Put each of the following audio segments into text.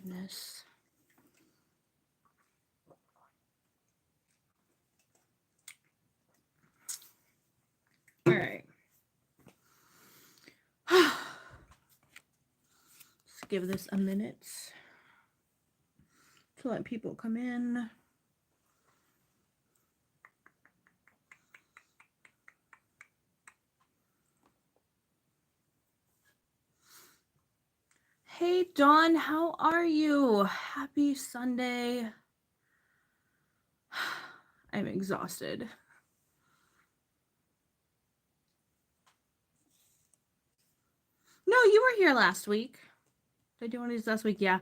goodness. All right. Let's give this a minute to let people come in. Hey, Dawn, how are you? Happy Sunday. I'm exhausted. No, you were here last week. Did I do one of these last week? Yeah.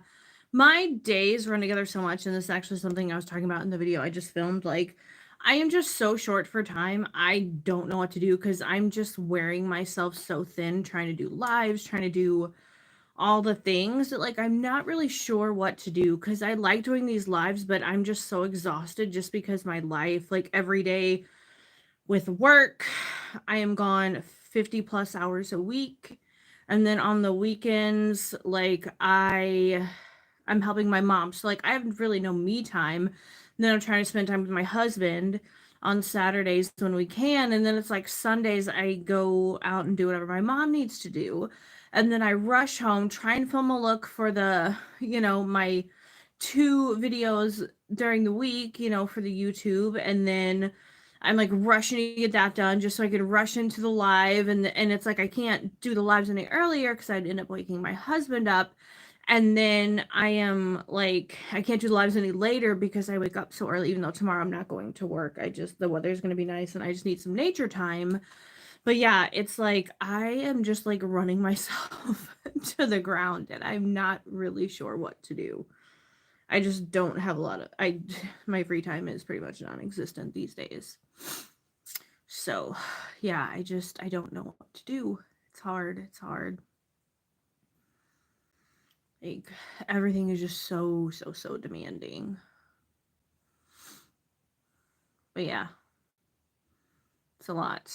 My days run together so much, and this is actually something I was talking about in the video I just filmed. Like, I am just so short for time. I don't know what to do because I'm just wearing myself so thin trying to do lives, trying to do all the things that, like, I'm not really sure what to do because I like doing these lives, but I'm just so exhausted just because my life, like, every day with work, I am gone 50 plus hours a week. And then on the weekends, like, I'm helping my mom. So, like, I have really no me time. And then I'm trying to spend time with my husband on Saturdays when we can. And then it's like Sundays, I go out and do whatever my mom needs to do. And then I rush home, try and film a look for the, my 2 videos during the week, for the YouTube. And then I'm like rushing to get that done just so I could rush into the live. And it's like I can't do the lives any earlier because I'd end up waking my husband up. And then I am like, I can't do the lives any later because I wake up so early, even though tomorrow I'm not going to work. The weather's going to be nice and I just need some nature time. But yeah, it's like I am just like running myself to the ground and I'm not really sure what to do. I just don't have a lot of, my free time is pretty much non-existent these days. So yeah, I don't know what to do. It's hard. Like, everything is just so demanding. But yeah, it's a lot.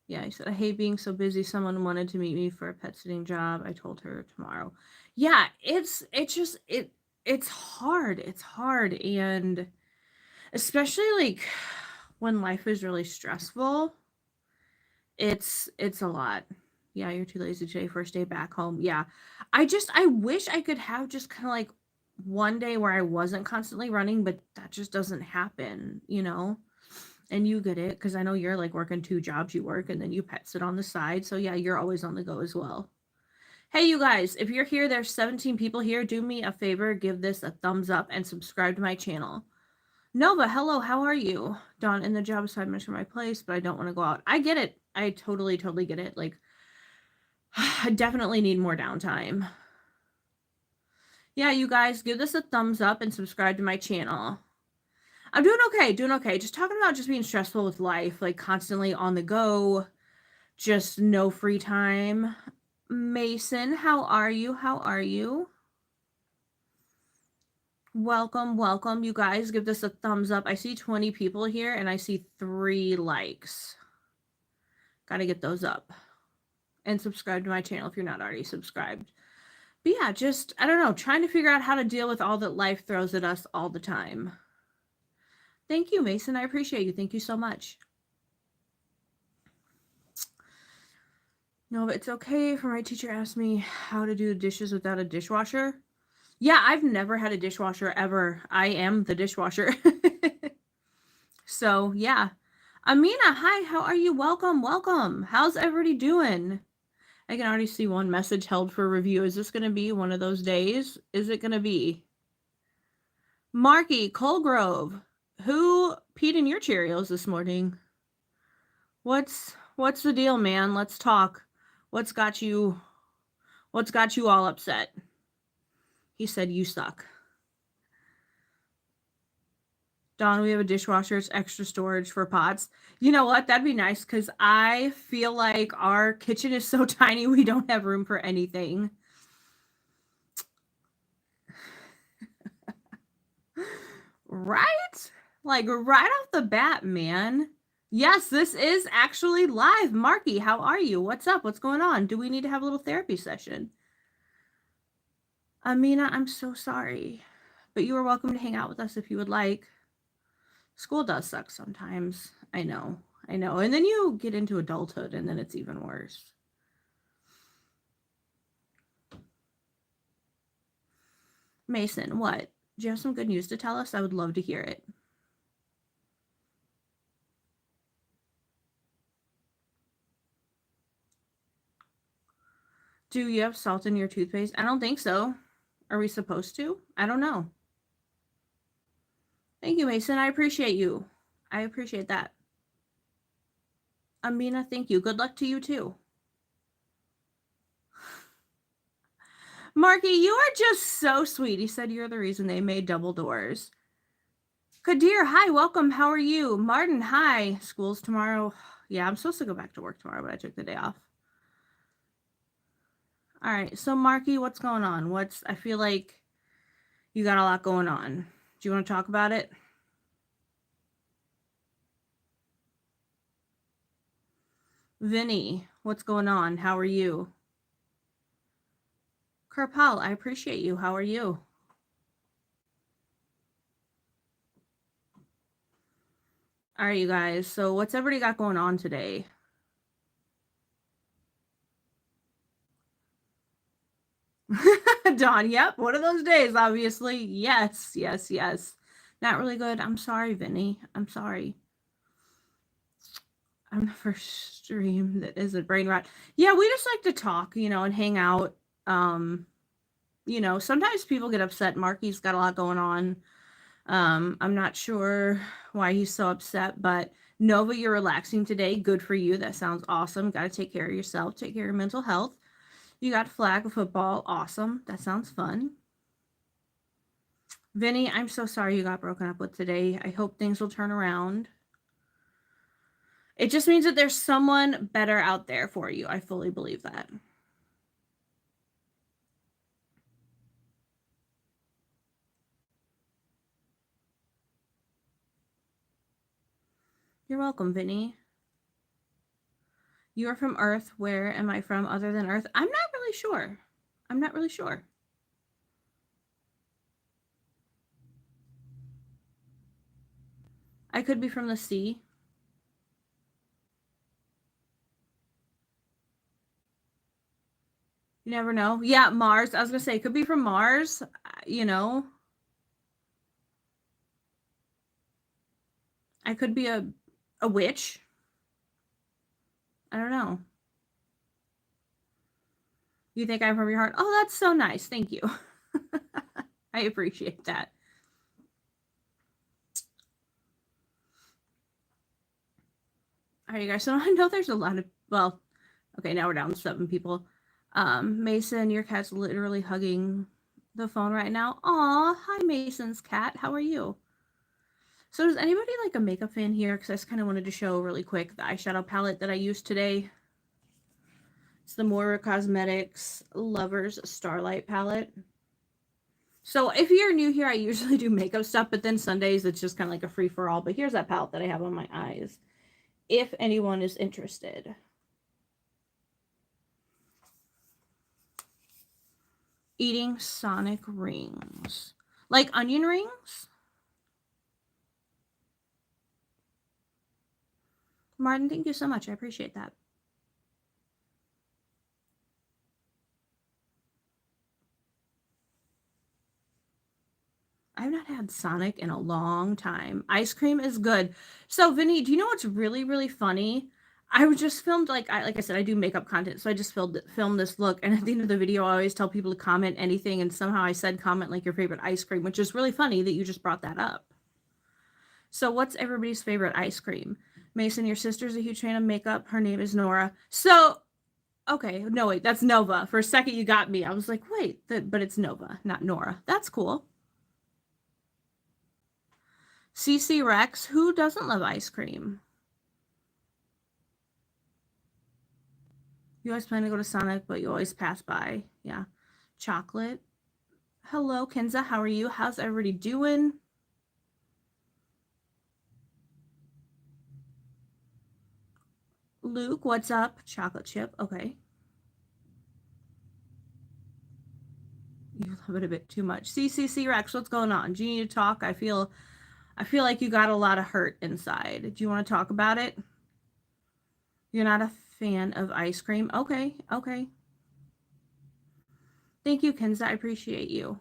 Yeah, he said, I hate being so busy. Someone wanted to meet me for a pet sitting job. I told her tomorrow. Yeah, it's hard. It's hard. And especially like when life is really stressful, it's a lot. Yeah, you're too lazy today. First day back home. Yeah. I wish I could have just kind of like one day where I wasn't constantly running, but that just doesn't happen, And you get it because I know you're like working 2 jobs. You work and then you pet sit on the side. So yeah, you're always on the go as well. Hey, you guys, if you're here, there's 17 people here. Do me a favor, give this a thumbs up and subscribe to my channel. Nova, hello, how are you? Dawn, in the job is 5 minutes from my place, but I don't want to go out. I get it. I totally get it. Like, I definitely need more downtime. Yeah, you guys, give this a thumbs up and subscribe to my channel. I'm doing okay. Just talking about just being stressful with life, like constantly on the go, just no free time. Mason, how are you? Welcome. You guys, give this a thumbs up. I see 20 people here and I see 3 likes. Gotta get those up. And subscribe to my channel if you're not already subscribed. But yeah, just, I don't know, trying to figure out how to deal with all that life throws at us all the time. Thank you, Mason. I appreciate you. Thank you so much. No, but it's okay for my teacher asked me how to do dishes without a dishwasher. Yeah, I've never had a dishwasher ever. I am the dishwasher. So, yeah. Amina, hi, how are you? Welcome. How's everybody doing? I can already see one message held for review. Is this going to be one of those days? Is it going to be? Marky, Colgrove, who peed in your Cheerios this morning? What's the deal, man? Let's talk. What's got you all upset? He said you suck. Dawn, we have a dishwasher. It's extra storage for pots. You know what? That'd be nice because I feel like our kitchen is so tiny we don't have room for anything. Right? Like right off the bat, man. Yes, this is actually live. Marky, how are you? What's up? What's going on? Do we need to have a little therapy session? Amina, I'm so sorry. But you are welcome to hang out with us if you would like. School does suck sometimes. I know. I know. And then you get into adulthood and then it's even worse. Mason, what? Do you have some good news to tell us? I would love to hear it. Do you have salt in your toothpaste? I don't think so. Are we supposed to? I don't know. Thank you, Mason. I appreciate you. I appreciate that. Amina, thank you. Good luck to you too. Marky, you are just so sweet. He said you're the reason they made double doors. Kadir, hi, welcome. How are you? Martin, hi. School's tomorrow. Yeah, I'm supposed to go back to work tomorrow, but I took the day off. All right, so Marky, what's going on? I feel like you got a lot going on. Do you want to talk about it? Vinny, what's going on? How are you? Karpal, I appreciate you. How are you? All right, you guys. So what's everybody got going on today? Dawn, yep. One of those days, obviously. Yes, yes, yes. Not really good. I'm sorry, Vinny. I'm sorry. I'm the first stream that isn't brain rot. Yeah, we just like to talk, and hang out. Sometimes people get upset. Marky's got a lot going on. I'm not sure why he's so upset, but Nova, you're relaxing today. Good for you. That sounds awesome. Got to take care of yourself, take care of your mental health. You got flag football. Awesome. That sounds fun. Vinny, I'm so sorry you got broken up with today. I hope things will turn around. It just means that there's someone better out there for you. I fully believe that. You're welcome, Vinny. You are from Earth. Where am I from other than Earth? I'm not really sure. I'm not really sure. I could be from the sea. You never know. Yeah, Mars. I was going to say, it could be from Mars, you know. I could be a witch. I don't know. You think I'm from your heart? Oh, that's so nice. Thank you. I appreciate that. All right, you guys. So I know there's a lot of, well, okay, now we're down to 7 people. Mason, your cat's literally hugging the phone right now. Aw, hi, Mason's cat. How are you? So does anybody like a makeup fan here? Because I just kind of wanted to show really quick the eyeshadow palette that I used today. It's the Moira Cosmetics Lovers Starlight palette. So if you're new here, I usually do makeup stuff, but then Sundays it's just kind of like a free-for-all. But here's that palette that I have on my eyes, if anyone is interested. Eating Sonic rings. Like onion rings? Martin, thank you so much. I appreciate that. I've not had Sonic in a long time. Ice cream is good. So, Vinny, do you know what's really, really funny? I was just filmed like I said, I do makeup content, so I just filmed this look, and at the end of the video, I always tell people to comment anything, and somehow I said comment like your favorite ice cream, which is really funny that you just brought that up. So, what's everybody's favorite ice cream? Mason, your sister's a huge fan of makeup. Her name is Nora. So, okay, no wait, that's Nova. For a second, you got me. I was like, wait, but it's Nova, not Nora. That's cool. CC Rex, who doesn't love ice cream? You always plan to go to Sonic, but you always pass by. Yeah. Chocolate. Hello, Kenza. How are you? How's everybody doing? Luke, what's up? Chocolate chip. Okay. You love it a bit too much. CCC Rex, what's going on? Do you need to talk? I feel like you got a lot of hurt inside. Do you want to talk about it? You're not a fan of ice cream? Okay, okay. Thank you, Kenza. I appreciate you.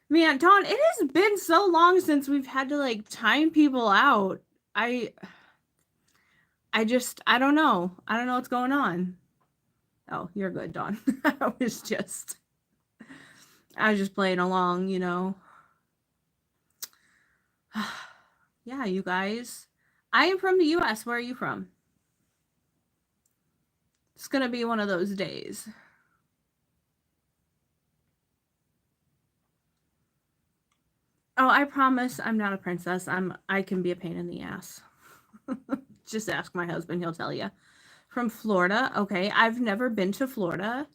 Man, Dawn, it has been so long since we've had to like time people out. I don't know. I don't know what's going on. Oh, you're good, Dawn. I was just playing along, you know. Yeah, you guys. I am from the US. Where are you from? It's gonna be one of those days. Oh, I promise I'm not a princess. I can be a pain in the ass. Just ask my husband, he'll tell you. From Florida. Okay, I've never been to Florida.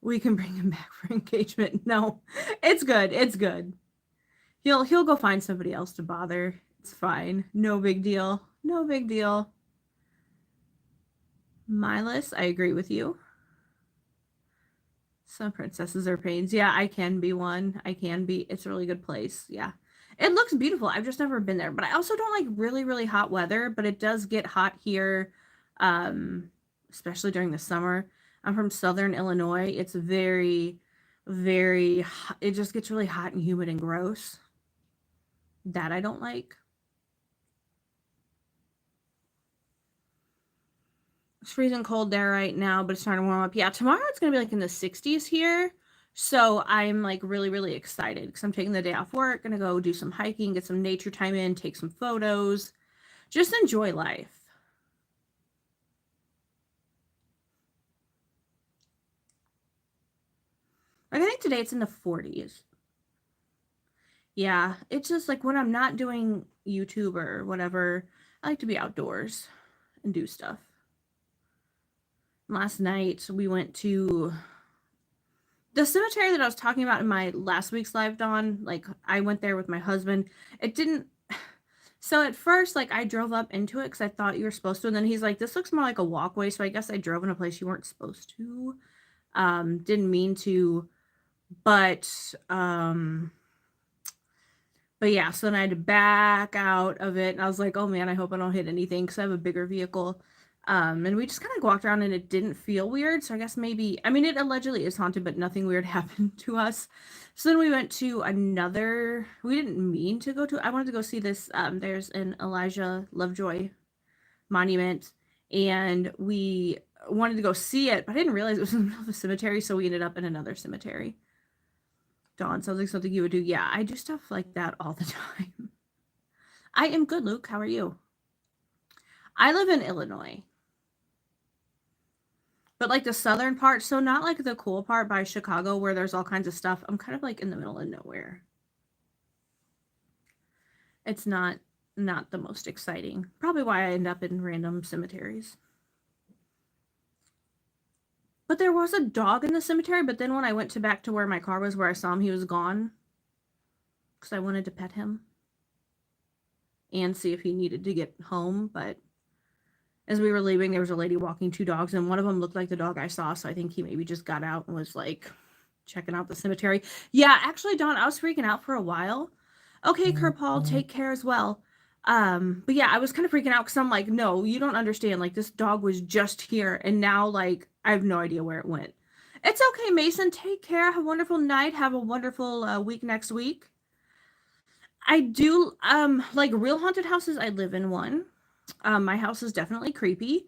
We can bring him back for engagement. No, it's good. It's good. He'll go find somebody else to bother. It's fine. No big deal. No big deal. Milas, I agree with you. Some princesses are pains. Yeah, I can be one. I can be. It's a really good place. Yeah. It looks beautiful. I've just never been there. But I also don't like really, really hot weather, but it does get hot here, especially during the summer. I'm from Southern Illinois. It's very, very hot. It just gets really hot and humid and gross. That I don't like. It's freezing cold there right now, but it's starting to warm up. Yeah, tomorrow it's going to be like in the 60s here. So I'm like really, really excited because I'm taking the day off work, going to go do some hiking, get some nature time in, take some photos, just enjoy life. Like, I think today it's in the 40s. Yeah, it's just like when I'm not doing YouTube or whatever, I like to be outdoors and do stuff. Last night we went to the cemetery that I was talking about in my last week's live, Dawn. Like, I went there with my husband. It didn't. So at first, like, I drove up into it because I thought you were supposed to, and then he's like, "This looks more like a walkway." So I guess I drove in a place you weren't supposed to. Didn't mean to, but yeah. So then I had to back out of it, and I was like, "Oh man, I hope I don't hit anything," because I have a bigger vehicle. And we just kind of walked around and it didn't feel weird. So I guess maybe, I mean, it allegedly is haunted, but nothing weird happened to us. So then we went to another, we didn't mean to go to, I wanted to go see this. There's an Elijah Lovejoy monument and we wanted to go see it, but I didn't realize it was in the middle of a cemetery. So we ended up in another cemetery. Dawn, sounds like something you would do. Yeah, I do stuff like that all the time. I am good, Luke. How are you? I live in Illinois. But like the southern part, so not like the cool part by Chicago where there's all kinds of stuff. I'm kind of like in the middle of nowhere. It's not the most exciting. Probably why I end up in random cemeteries. But there was a dog in the cemetery, but then when I went back to where my car was, where I saw him, he was gone. Because I wanted to pet him. And see if he needed to get home, but as we were leaving, there was a lady walking two dogs, and one of them looked like the dog I saw, so I think he maybe just got out and was, like, checking out the cemetery. Yeah, actually, Dawn, I was freaking out for a while. Okay, Kerpaul, take care as well. But yeah, I was kind of freaking out because I'm like, no, you don't understand. Like, this dog was just here, and now, like, I have no idea where it went. It's okay, Mason. Take care. Have a wonderful night. Have a wonderful week next week. I do, like, real haunted houses, I live in one. My house is definitely creepy.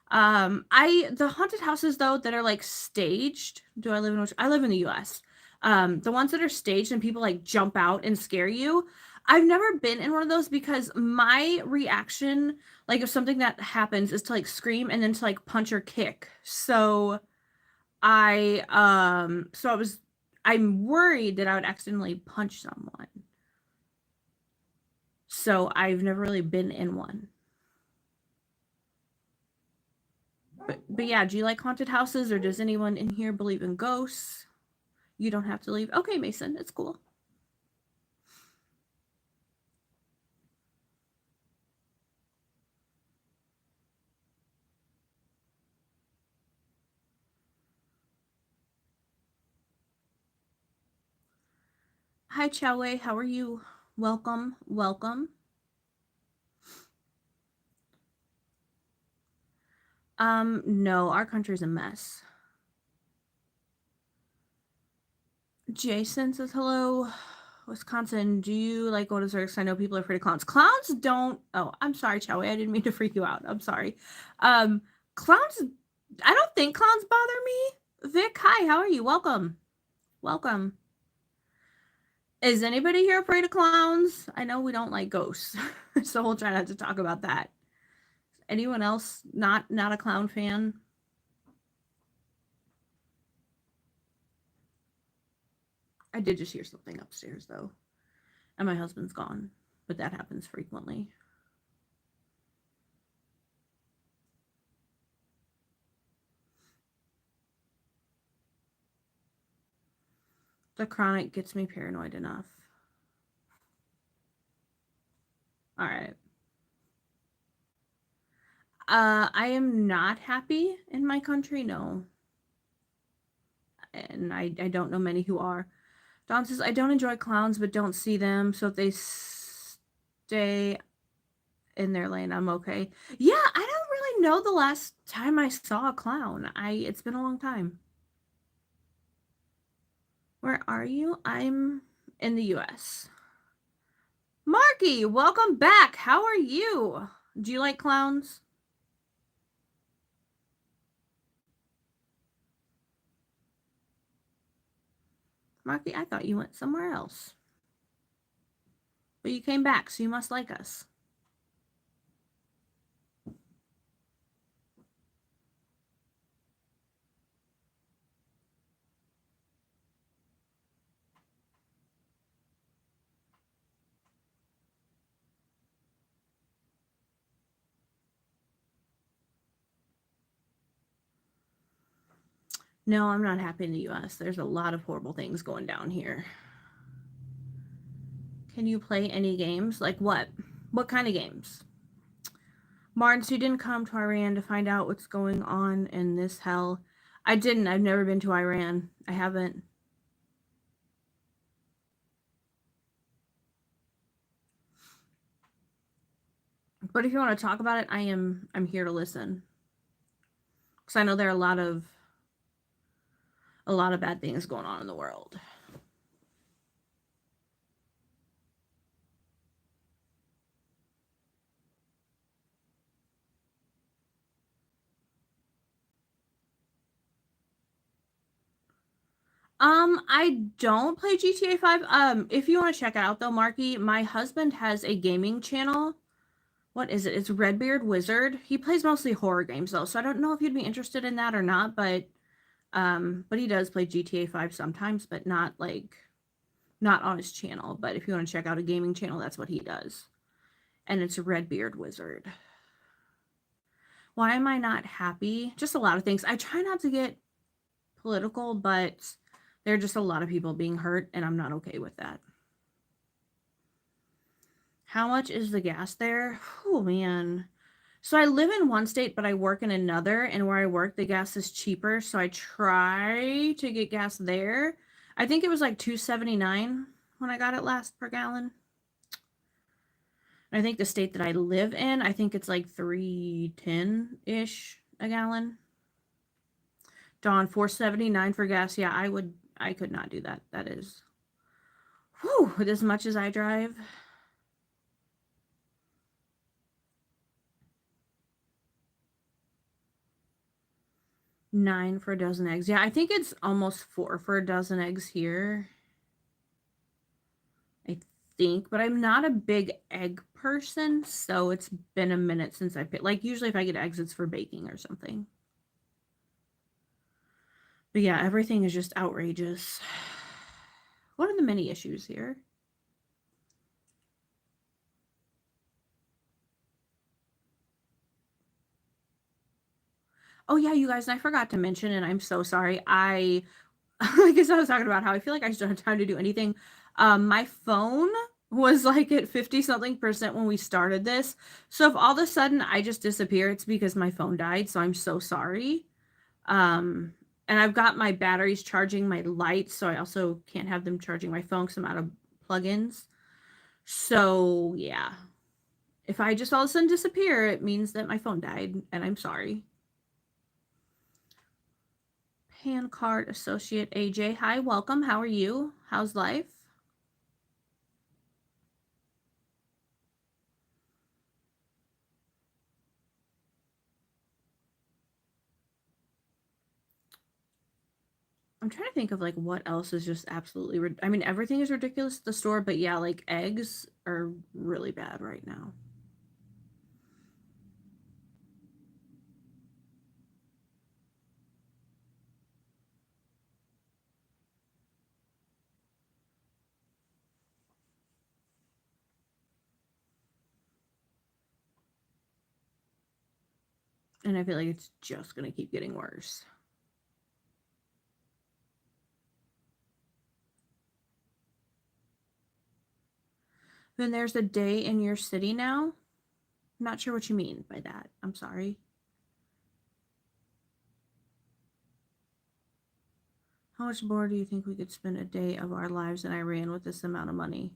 The haunted houses though that are like staged. Do I live in which? I live in the U.S. The ones that are staged and people like jump out and scare you. I've never been in one of those because my reaction, like if something that happens, is to like scream and then to like punch or kick. So I'm worried that I would accidentally punch someone. So I've never really been in one. But yeah, do you like haunted houses or does anyone in here believe in ghosts? You don't have to leave. Okay, Mason, it's cool. Hi, Chow Wei. How are you? Welcome. Welcome. No, our country's a mess. Jason says hello. Wisconsin, do you like go to circus? I know people are afraid of clowns. Clowns don't. Oh, I'm sorry, Chow Wei. I didn't mean to freak you out. I'm sorry. Clowns. I don't think clowns bother me. Vic, hi. How are you? Welcome. Welcome. Is anybody here afraid of clowns? I know we don't like ghosts, so we'll try not to talk about that. Anyone else not a clown fan? I did just hear something upstairs though, and my husband's gone, but that happens frequently. The chronic gets me paranoid enough. All right. I am not happy in my country, no. And I don't know many who are. Don says, I don't enjoy clowns, but don't see them. So if they stay in their lane, I'm okay. Yeah, I don't really know the last time I saw a clown. It's been a long time. Where are you? I'm in the US. Marky, welcome back. How are you? Do you like clowns? Marky, I thought you went somewhere else. But you came back, so you must like us. No, I'm not happy in the US. There's a lot of horrible things going down here. Can you play any games? Like what? What kind of games? Martin, you didn't come to Iran to find out what's going on in this hell. I didn't. I've never been to Iran. I haven't. But if you want to talk about it, I'm here to listen. Cuz I know there are a lot of bad things going on in the world. I don't play GTA 5. If you want to check it out though, Marky, my husband has a gaming channel. What is it? It's Redbeard Wizard. He plays mostly horror games though, so I don't know if you'd be interested in that or not, but he does play GTA 5 sometimes, but not on his channel. But if you want to check out a gaming channel, that's what he does. And it's Redbeard Wizard. Why am I not happy? Just a lot of things. I try not to get political, but there are just a lot of people being hurt, and I'm not okay with that. How much is the gas there? Oh, man. So I live in one state, but I work in another, and where I work, the gas is cheaper, so I try to get gas there. I think it was like $2.79 when I got it last per gallon. I think the state that I live in, I think it's like $3.10-ish a gallon. Dawn, $4.79 for gas. Yeah, I could not do that. That is, whew, with as much as I drive. $9 for a dozen eggs. Yeah, I think it's almost $4 for a dozen eggs here. I think, but I'm not a big egg person, so it's been a minute since I picked. Like usually, if I get eggs, it's for baking or something. But yeah, everything is just outrageous. What are the many issues here? Oh yeah, you guys, and I forgot to mention, and I'm so sorry. I guess I was talking about how I feel like I just don't have time to do anything. My phone was like at 50 something percent when we started this. So if all of a sudden I just disappear, it's because my phone died. So I'm so sorry. And I've got my batteries charging my lights, so I also can't have them charging my phone because I'm plugins. So yeah, if I just all of a sudden disappear, it means that my phone died, and I'm sorry. Pan card associate AJ, hi, welcome. How are you? How's life? I'm trying to think of like what else is just absolutely. I mean, everything is ridiculous at the store, but yeah, like eggs are really bad right now. And I feel like it's just going to keep getting worse. Then there's a day in your city now. I'm not sure what you mean by that. I'm sorry. How much more do you think we could spend a day of our lives in Iran with this amount of money?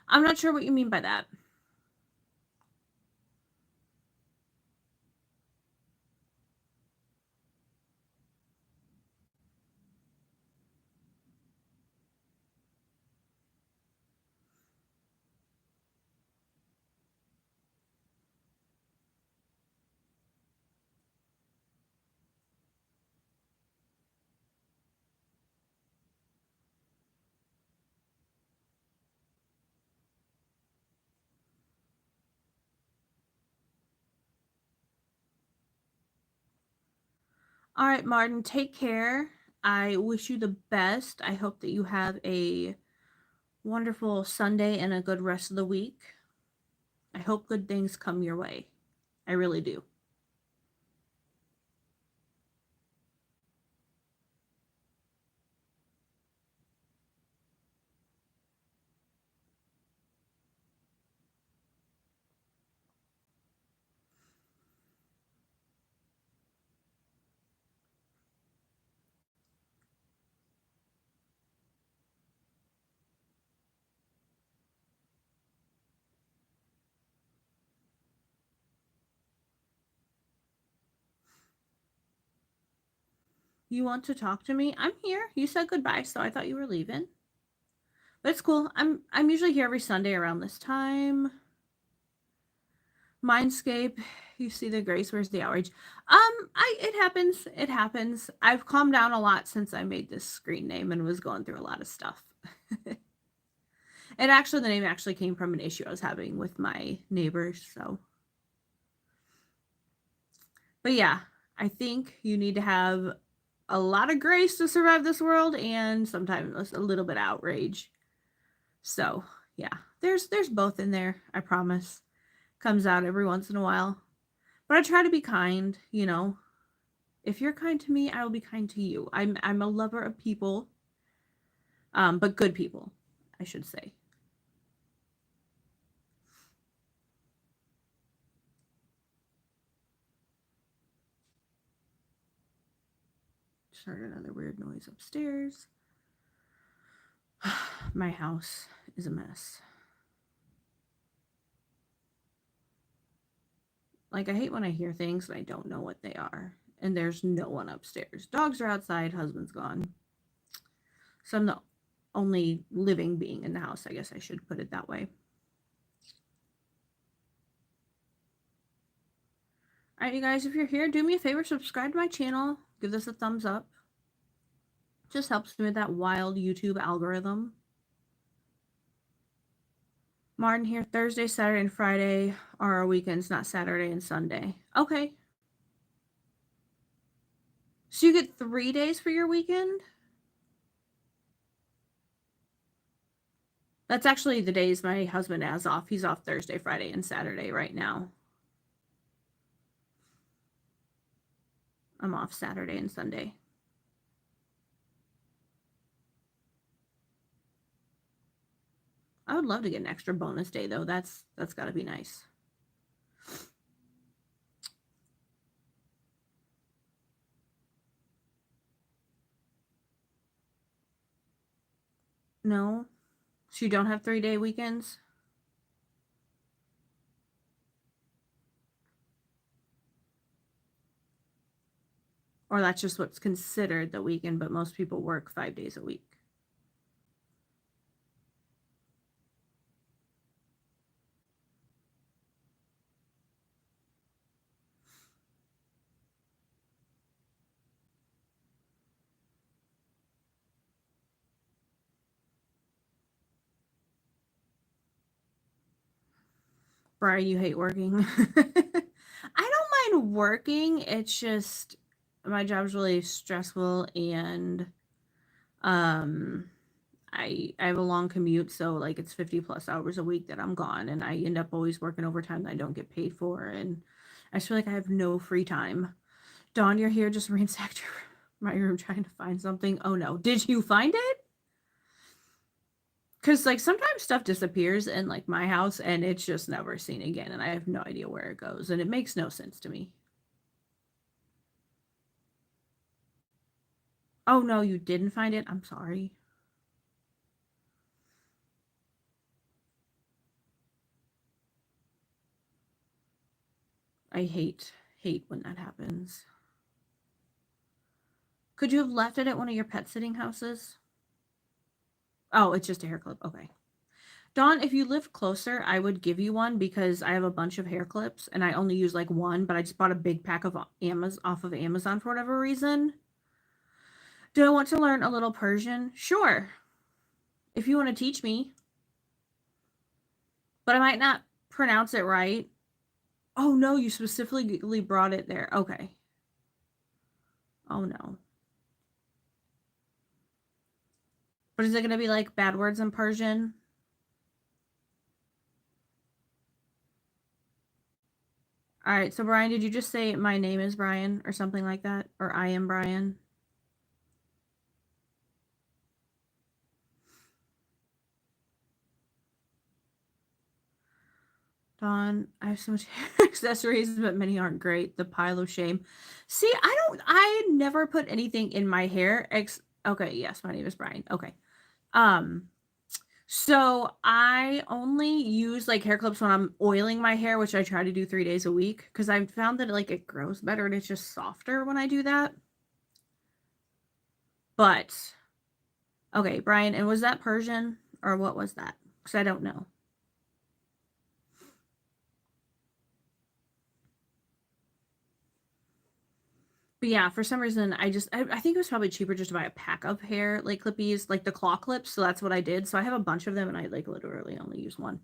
I'm not sure what you mean by that. All right, Martin, take care. I wish you the best. I hope that you have a wonderful Sunday and a good rest of the week. I hope good things come your way. I really do. You want to talk to me? I'm here. You said goodbye, so I thought you were leaving. But it's cool. I'm usually here every Sunday around this time. Mindscape, you see the grace, where's the outrage? It happens. It happens. I've calmed down a lot since I made this screen name and was going through a lot of stuff. And actually the name actually came from an issue I was having with my neighbors, so. But yeah, I think you need to have a lot of grace to survive this world and sometimes a little bit of outrage. So yeah, there's both in there, I promise. Comes out every once in a while. But I try to be kind, you know. If you're kind to me, I will be kind to you. I'm a lover of people. But good people, I should say. Just heard another weird noise upstairs. My house is a mess. Like, I hate when I hear things and I don't know what they are. And there's no one upstairs. Dogs are outside, husband's gone. So I'm the only living being in the house, I guess I should put it that way. Alright, you guys, if you're here, do me a favor, subscribe to my channel. Give this a thumbs up. Just helps me with that wild YouTube algorithm. Martin here, Thursday, Saturday, and Friday are our weekends, not Saturday and Sunday. Okay. So you get 3 days for your weekend? That's actually the days my husband has off. He's off Thursday, Friday, and Saturday right now. I'm off Saturday and Sunday. I would love to get an extra bonus day though. That's got to be nice. No. So you don't have 3-day weekends? Or that's just what's considered the weekend, but most people work 5 days a week. Brian, you hate working. I don't mind working. It's just my job's really stressful and um I have a long commute, so like it's 50 plus hours a week that I'm gone and I end up always working overtime that I don't get paid for and I just feel like I have no free time. Dawn, you're here just ransacked my room trying to find something. Oh no. Did you find it? Because like sometimes stuff disappears in like my house and it's just never seen again and I have no idea where it goes and it makes no sense to me. Oh no, you didn't find it? I'm sorry. I hate when that happens. Could you have left it at one of your pet sitting houses? Oh, it's just a hair clip. Okay. Dawn, if you lived closer, I would give you one because I have a bunch of hair clips and I only use like one, but I just bought a big pack of Amazon off of Amazon for whatever reason. Do I want to learn a little Persian? Sure. If you want to teach me, but I might not pronounce it right. Oh no, you specifically brought it there. Okay. Oh no. But is it going to be like bad words in Persian? All right. So, Brian, did you just say my name is Brian or something like that? Or I am Brian? Dawn, I have so much accessories, but many aren't great. The pile of shame. See, I never put anything in my hair. Okay, yes, my name is Brian. Okay. Um, so I only use like hair clips when I'm oiling my hair, which I try to do 3 days a week because I've found that like it grows better and it's just softer when I do that. But okay, Brian, and was that Persian or what was that? Because I don't know. But yeah, for some reason, I think it was probably cheaper just to buy a pack of hair like clippies, like the claw clips. So that's what I did. So I have a bunch of them, and I like literally only use one.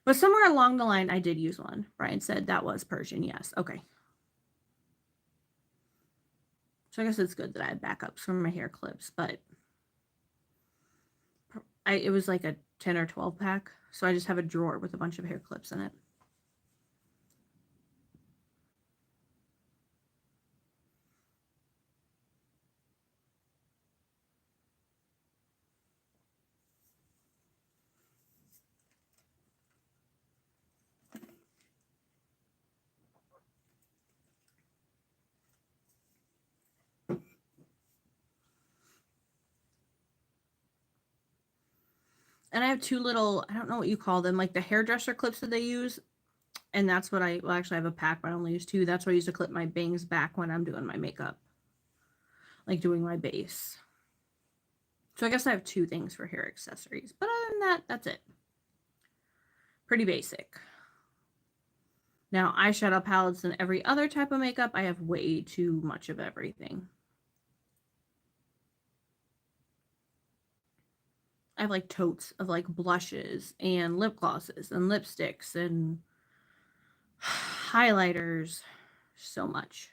But somewhere along the line, I did use one. Brian said that was Persian. Yes. Okay. So I guess it's good that I had backups for my hair clips, but it was like a 10 or 12 pack. So I just have a drawer with a bunch of hair clips in it. And I have two little, I don't know what you call them, like the hairdresser clips that they use. And that's what well, actually, I have a pack, but I only use two. That's what I use to clip my bangs back when I'm doing my makeup, like doing my base. So I guess I have two things for hair accessories. But other than that, that's it. Pretty basic. Now, eyeshadow palettes and every other type of makeup, I have way too much of everything. I have like totes of like blushes and lip glosses and lipsticks and highlighters. So much.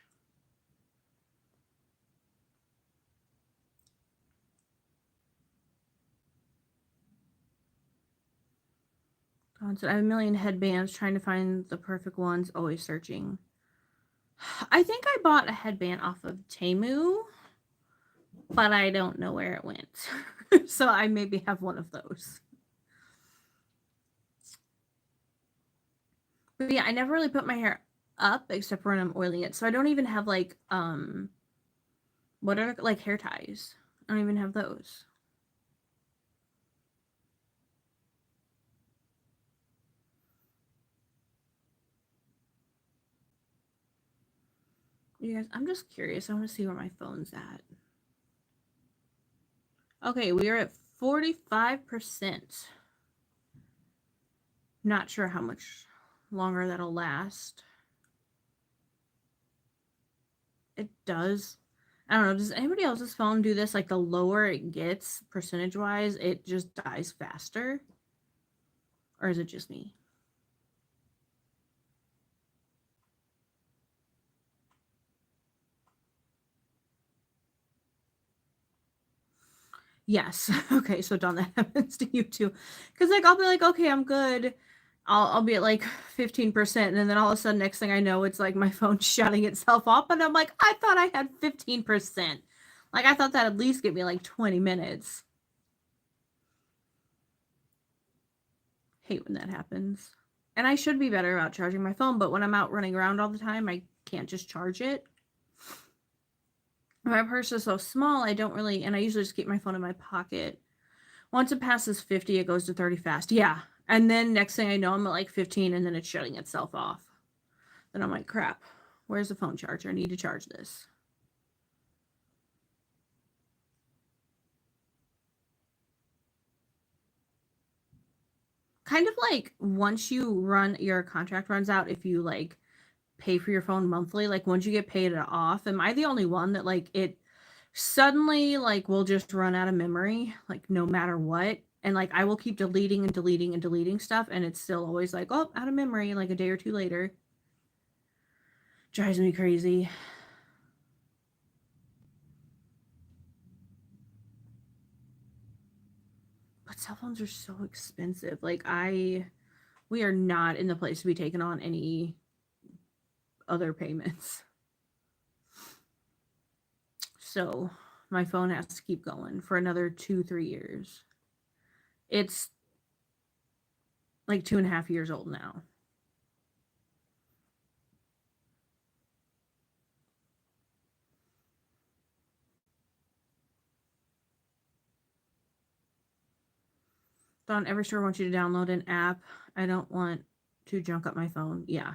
So I have a million headbands trying to find the perfect ones, always searching. I think I bought a headband off of Temu, but I don't know where it went. So I maybe have one of those. But yeah, I never really put my hair up except for when I'm oiling it. So I don't even have like what are like hair ties? I don't even have those. You guys, I'm just curious. I want to see where my phone's at. Okay, we are at 45%. Not sure how much longer that'll last. It does. I don't know. Does anybody else's phone do this? Like the lower it gets percentage wise, it just dies faster? Or is it just me? Yes. Okay, so Dawn, that happens to you too. Because like I'll be like, okay, I'm good. I'll be at like 15%, and then all of a sudden, next thing I know, it's like my phone's shutting itself off, and I'm like, I thought I had 15%. Like I thought that'd at least get me like 20 minutes. Hate when that happens. And I should be better about charging my phone, but when I'm out running around all the time, I can't just charge it. My purse is so small, I don't really, and I usually just keep my phone in my pocket. Once it passes 50, it goes to 30 fast. Yeah. And then next thing I know, I'm at like 15 and then it's shutting itself off. Then I'm like, crap, where's the phone charger? I need to charge this. Kind of like once your contract runs out, if you like pay for your phone monthly, like once you get paid it off, am I the only one that like it suddenly like will just run out of memory, like no matter what? And like I will keep deleting and deleting and deleting stuff, and it's still always like, oh, out of memory, like a day or two later. Drives me crazy. But cell phones are so expensive. Like we are not in the place to be taking on any other payments. So my phone has to keep going for another 2-3 years. It's like 2.5 years old now. Don, every store wants you to download an app. I don't want to junk up my phone. Yeah.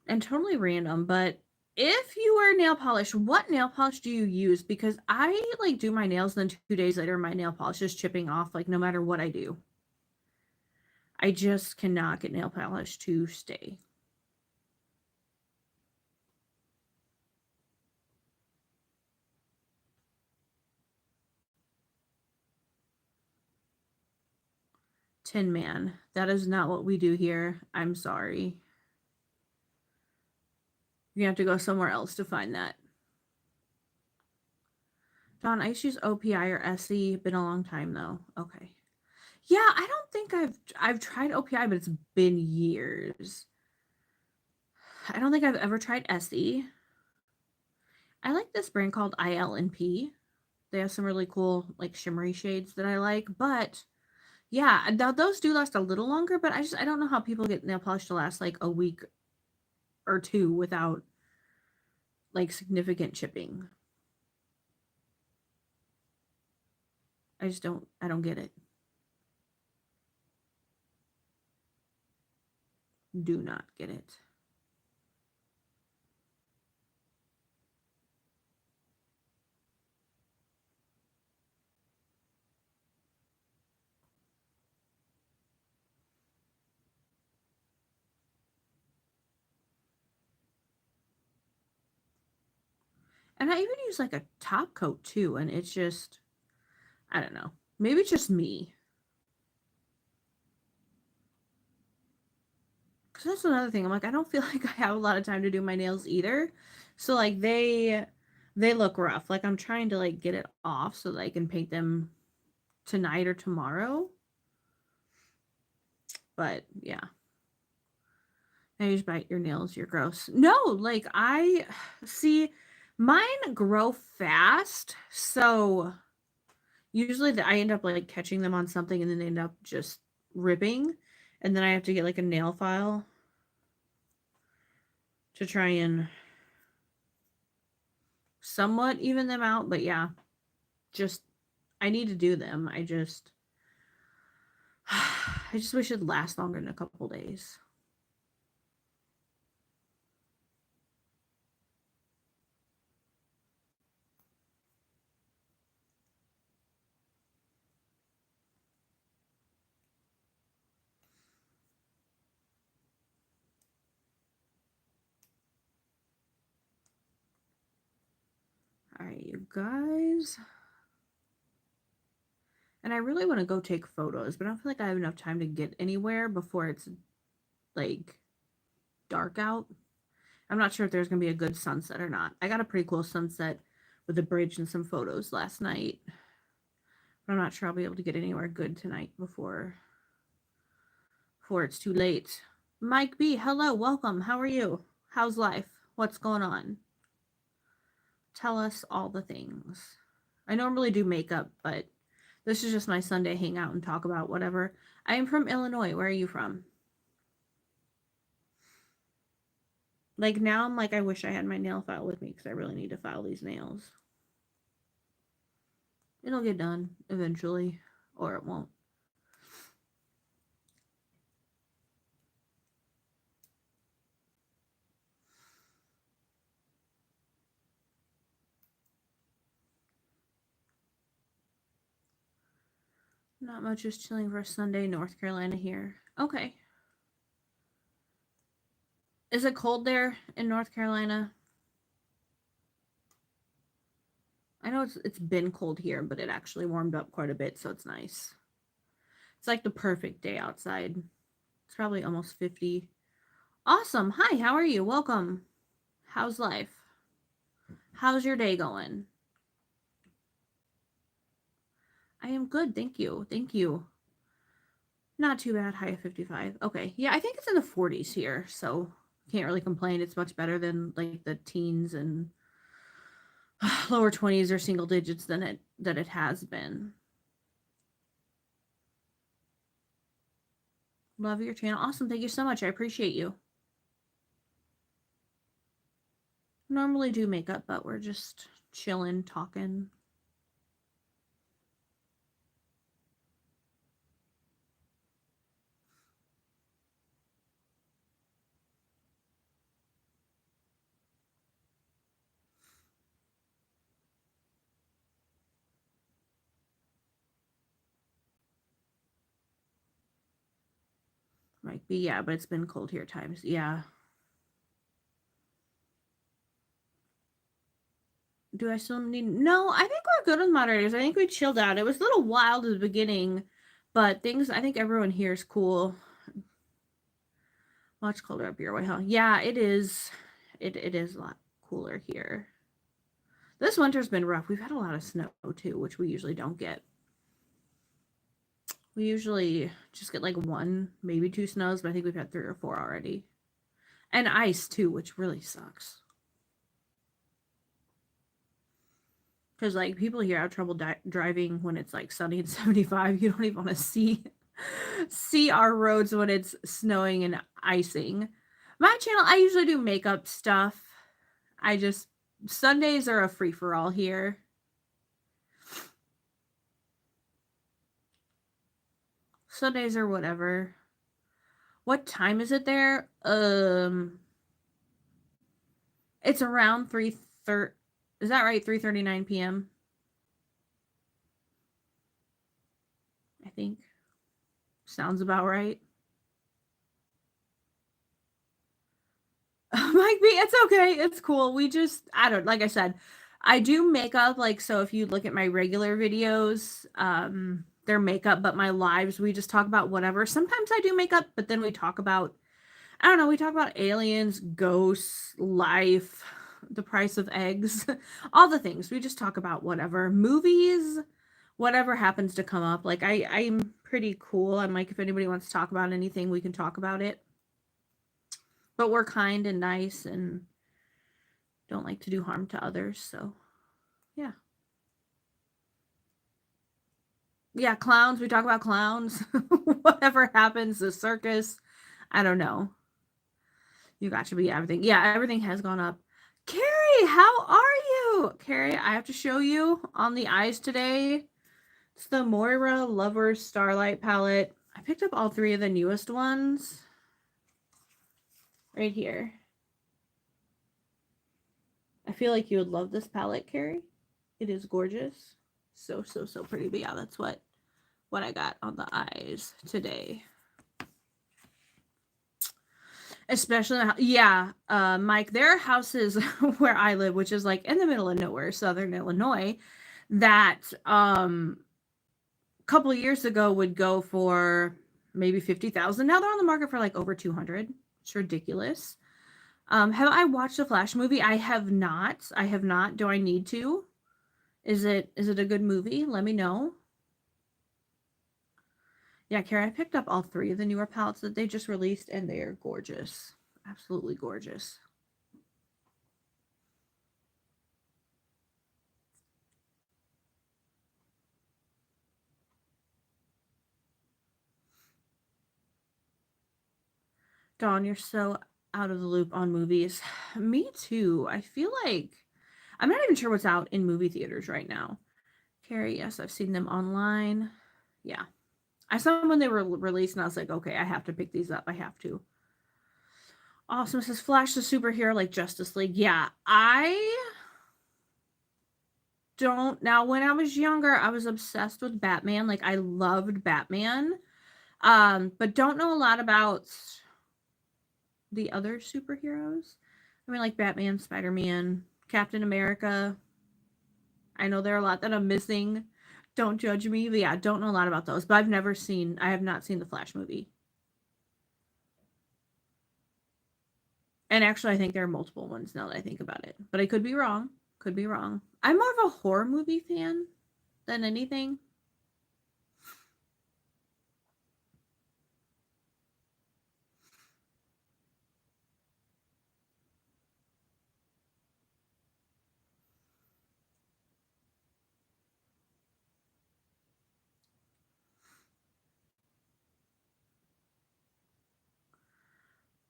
And totally random, but if you wear nail polish, what nail polish do you use? Because I like do my nails, and then 2 days later, my nail polish is chipping off, like no matter what I do. I just cannot get nail polish to stay. Tin Man. That is not what we do here. I'm sorry. You have to go somewhere else to find that. Don, I used to use OPI or SE. Been a long time though. Okay. Yeah, I don't think I've tried OPI, but it's been years. I don't think I've ever tried SE. I like this brand called IL&P. They have some really cool like shimmery shades that I like, but yeah, those do last a little longer, but I don't know how people get nail polish to last like a week or two without like significant chipping. I don't get it. Do not get it. And I even use like a top coat too, and it's just I don't know. Maybe it's just me. Cause that's another thing. I'm like, I don't feel like I have a lot of time to do my nails either. So like they look rough. Like I'm trying to like get it off so that I can paint them tonight or tomorrow. But yeah. Now you just bite your nails, you're gross. No, like I see mine grow fast. So usually I end up like catching them on something and then they end up just ripping. And then I have to get like a nail file to try and somewhat even them out. But yeah, just I need to do them. I just wish it'd last longer than a couple days. All right, you guys. And I really want to go take photos, but I don't feel like I have enough time to get anywhere before it's like dark out. I'm not sure if there's going to be a good sunset or not. I got a pretty cool sunset with a bridge and some photos last night. But I'm not sure I'll be able to get anywhere good tonight before it's too late. Mike B, hello, welcome. How are you? How's life? What's going on? Tell us all the things. I normally do makeup, but this is just my Sunday hangout and talk about whatever. I am from Illinois. Where are you from? Like now I'm like, I wish I had my nail file with me because I really need to file these nails. It'll get done eventually, or it won't. Not much, just chilling for a Sunday, North Carolina here. Okay. Is it cold there in North Carolina? I know it's been cold here, but it actually warmed up quite a bit, so it's nice. It's like the perfect day outside. It's probably almost 50. Awesome. Hi, how are you? Welcome. How's life? How's your day going? I am good, thank you. Thank you. Not too bad. High of 55. Okay. Yeah, I think it's in the 40s here, so can't really complain. It's much better than like the teens and lower 20s or single digits than it has been. Love your channel. Awesome. Thank you so much. I appreciate you. Normally do makeup, but we're just chilling, talking. Might be, yeah, but it's been cold here times. Yeah. Do I still need? No, I think we're good with moderators. I think we chilled out. It was a little wild at the beginning, but things, I think everyone here is cool. Much colder up your way, huh? Yeah, it is. It is a lot cooler here. This winter's been rough. We've had a lot of snow too, which we usually don't get. We usually just get like 1, maybe 2 snows, but I think we've had 3 or 4 already. And ice too, which really sucks. Because like people here have trouble driving when it's like sunny and 75. You don't even want to see our roads when it's snowing and icing. My channel, I usually do makeup stuff. Sundays are a free-for-all here. Sundays or whatever. What time is it there? It's around 3:30. Is that right? 3:39 p.m. I think. Sounds about right. Mike B, it's okay. It's cool. Like I said, I do makeup. Like, so if you look at my regular videos, they're makeup, but my lives, we just talk about whatever. Sometimes I do makeup, but then we talk about, I don't know, we talk about aliens, ghosts, life, the price of eggs, all the things. We just talk about whatever. Movies, whatever happens to come up. Like, I'm pretty cool. I'm like, if anybody wants to talk about anything, we can talk about it. But we're kind and nice and don't like to do harm to others. So, yeah. Yeah, clowns. We talk about clowns. Whatever happens, the circus. I don't know. You got to be everything. Yeah, everything has gone up. Carrie, how are you? Carrie, I have to show you on the eyes today. It's the Moira Lovers Starlight palette. I picked up all 3 of the newest ones. Right here. I feel like you would love this palette, Carrie. It is gorgeous. So pretty. But yeah, that's what I got on the eyes today. Especially, yeah, Mike, there are houses where I live, which is like in the middle of nowhere, southern Illinois, that a couple of years ago would go for maybe 50,000. Now they're on the market for like over 200. It's ridiculous. Have I watched the Flash movie? I have not. I have not. Do I need to? Is it a good movie? Let me know. Yeah, Carrie, I picked up all three of the newer palettes that they just released, and they are gorgeous. Absolutely gorgeous. Dawn, you're so out of the loop on movies. Me too. I feel like I'm not even sure what's out in movie theaters right now. Carrie, yes, I've seen them online. Yeah. I saw them when they were released, and I was like, okay, I have to pick these up. I have to. Awesome says Flash the superhero like Justice League. Yeah, I don't. Now, when I was younger, I was obsessed with Batman. Like, I loved Batman. But don't know a lot about the other superheroes. I mean, like Batman, Spider-Man, Captain America. I know there are a lot that I'm missing. Don't judge me. But yeah, don't know a lot about those. But I have not seen the Flash movie. And actually, I think there are multiple ones now that I think about it. But I could be wrong. Could be wrong. I'm more of a horror movie fan than anything.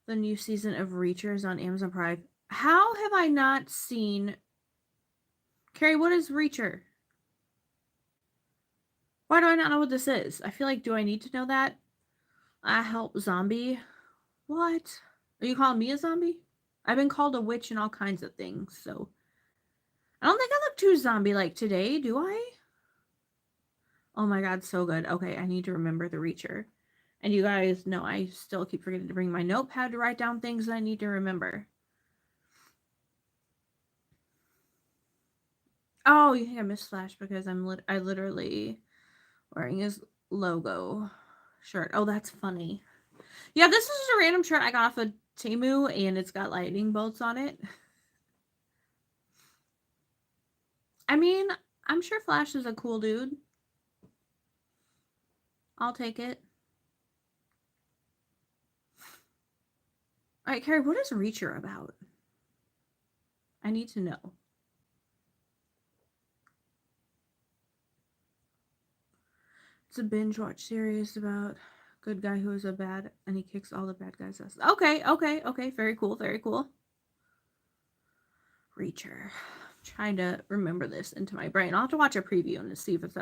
The new season of Reacher is on Amazon Prime. How have I not seen... Carrie, what is Reacher? Why do I not know what this is? I feel like, do I need to know that? I help zombie. What? Are you calling me a zombie? I've been called a witch and all kinds of things, so I don't think I look too zombie-like today, do I? Oh my god, so good. Okay, I need to remember the Reacher. And you guys know I still keep forgetting to bring my notepad to write down things that I need to remember. Oh, you think I missed Flash because I literally wearing his logo shirt. Oh, that's funny. Yeah, this is just a random shirt I got off of Temu, and it's got lightning bolts on it. I mean, I'm sure Flash is a cool dude. I'll take it. All right, Carrie, what is Reacher about? I need to know. It's a binge watch series about good guy who is a bad, and he kicks all the bad guys' ass. Okay. Very cool, very cool. Reacher. I'm trying to remember this into my brain. I'll have to watch a preview and see if it's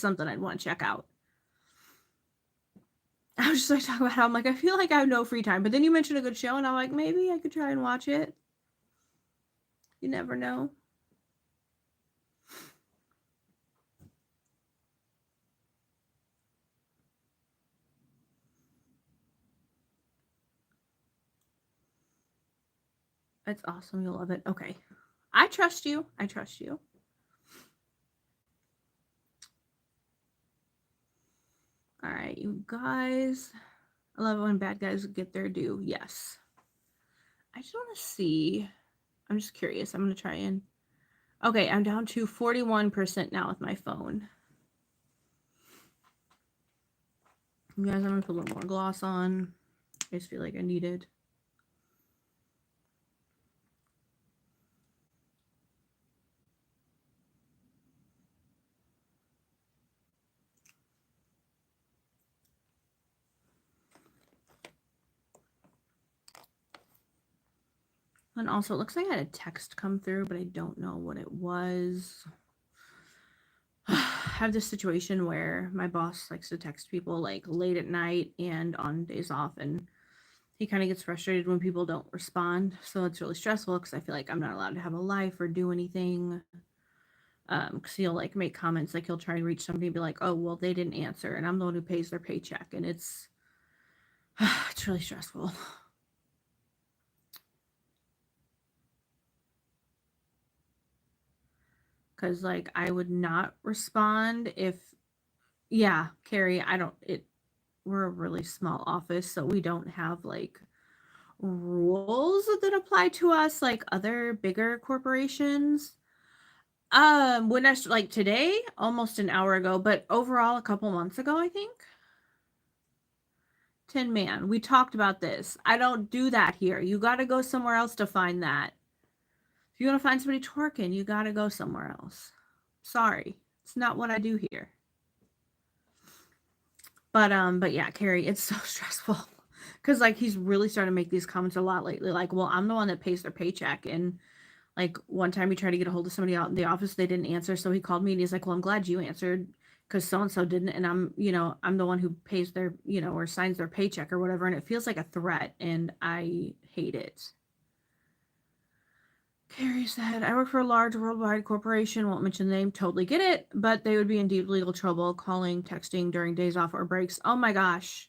something I'd want to check out. I was just like talking about how I'm like, I feel like I have no free time. But then you mentioned a good show, and I'm like, maybe I could try and watch it. You never know. It's awesome. You'll love it. Okay. I trust you. I trust you. All right, you guys. I love it when bad guys get their due. Yes. I just want to see. I'm just curious. I'm going to try and... Okay, I'm down to 41% now with my phone. You guys, I'm going to put a little more gloss on. I just feel like I need it. And also, it looks like I had a text come through, but I don't know what it was. I have this situation where my boss likes to text people like late at night and on days off, and he kind of gets frustrated when people don't respond. So it's really stressful because I feel like I'm not allowed to have a life or do anything. Because he'll like make comments, like he'll try and reach somebody and be like, "Oh, well, they didn't answer," and I'm the one who pays their paycheck, and it's really stressful. because like I would not respond if, yeah, Carrie, we're a really small office, so we don't have like rules that apply to us like other bigger corporations. When I like today, almost an hour ago, but overall a couple months ago, I think. Tin Man, we talked about this. I don't do that here. You got to go somewhere else to find that. If you want to find somebody twerking, you got to go somewhere else. Sorry, it's not what I do here. But yeah, Carrie, it's so stressful because like he's really starting to make these comments a lot lately. Like, well, I'm the one that pays their paycheck, and like one time he tried to get a hold of somebody out in the office, they didn't answer, so he called me and he's like, well, I'm glad you answered because so and so didn't, and I'm the one who pays their or signs their paycheck or whatever, and it feels like a threat, and I hate it. Carrie said, I work for a large worldwide corporation, won't mention the name, totally get it, but they would be in deep legal trouble calling, texting during days off or breaks. Oh my gosh.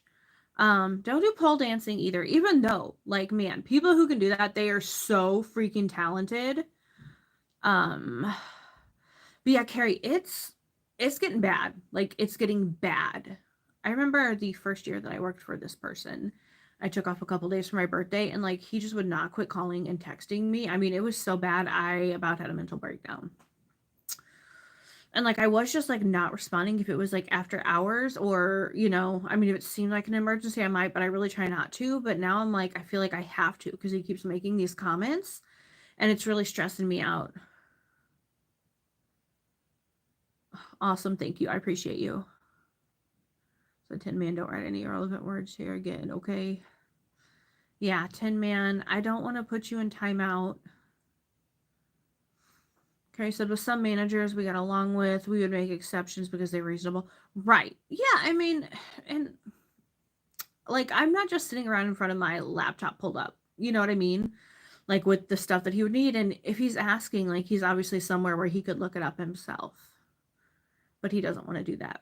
Don't do pole dancing either, even though, like, man, people who can do that, they are so freaking talented. But yeah, Carrie, it's getting bad. Like, it's getting bad. I remember the first year that I worked for this person, I took off a couple days for my birthday, and like he just would not quit calling and texting me. I mean, it was so bad I about had a mental breakdown. And like I was just like not responding if it was like after hours, or I mean, if it seemed like an emergency I might, but I really try not to. But now I'm like, I feel like I have to because he keeps making these comments and it's really stressing me out. Awesome, thank you, I appreciate you. So Tin Man, don't write any irrelevant words here again, okay? Yeah, Tin Man, I don't want to put you in timeout. Carrie said, with some managers we got along with, we would make exceptions because they're reasonable. Right. Yeah, I mean, and like, I'm not just sitting around in front of my laptop pulled up. You know what I mean? Like, with the stuff that he would need. And if he's asking, like, he's obviously somewhere where he could look it up himself. But he doesn't want to do that.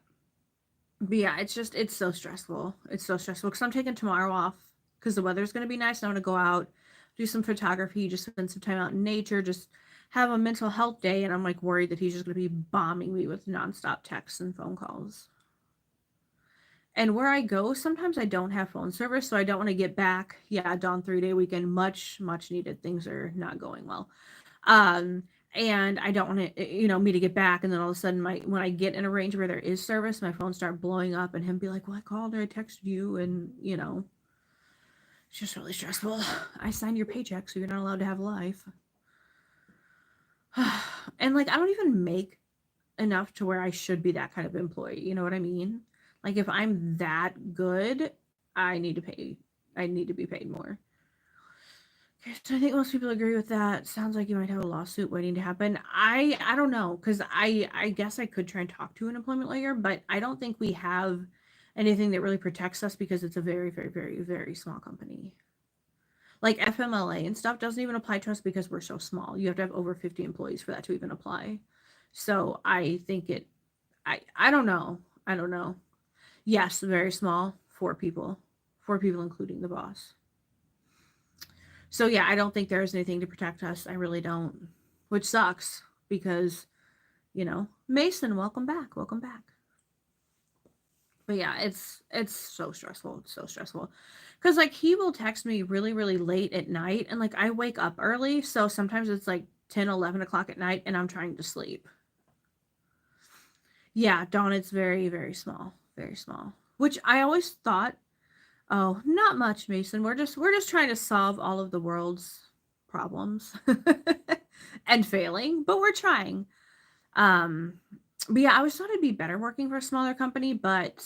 But yeah, it's so stressful. It's so stressful because I'm taking tomorrow off because the weather's going to be nice. I want to go out, do some photography, just spend some time out in nature, just have a mental health day. And I'm like worried that he's just going to be bombing me with nonstop texts and phone calls. And where I go, sometimes I don't have phone service, so I don't want to get back. Yeah, Dawn 3-day weekend, much, much needed. Things are not going well. And I don't want to, me to get back. And then all of a sudden, when I get in a range where there is service, my phone start blowing up and him be like, well, I called or I texted you. And, it's just really stressful. I signed your paycheck, so you're not allowed to have a life. And like, I don't even make enough to where I should be that kind of employee. You know what I mean? Like, if I'm that good, I need to be paid more. Okay, so I think most people agree with that. Sounds like you might have a lawsuit waiting to happen. I don't know, because I guess I could try and talk to an employment lawyer, but I don't think we have anything that really protects us because it's a very, very, very, very small company. Like FMLA and stuff doesn't even apply to us because we're so small. You have to have over 50 employees for that to even apply. So I think I don't know. I don't know. Yes, very small. 4 people. 4 people, including the boss. So yeah, I don't think there's anything to protect us. I really don't. Which sucks because, Mason, welcome back. Welcome back. But yeah, it's so stressful. It's so stressful. Cause like he will text me really, really late at night, and like I wake up early, so sometimes it's like 10, 11 o'clock at night and I'm trying to sleep. Yeah, Dawn, it's very, very small. Very small. Which I always thought, oh, not much, Mason. We're just trying to solve all of the world's problems and failing, but we're trying. But yeah, I always thought it'd be better working for a smaller company, but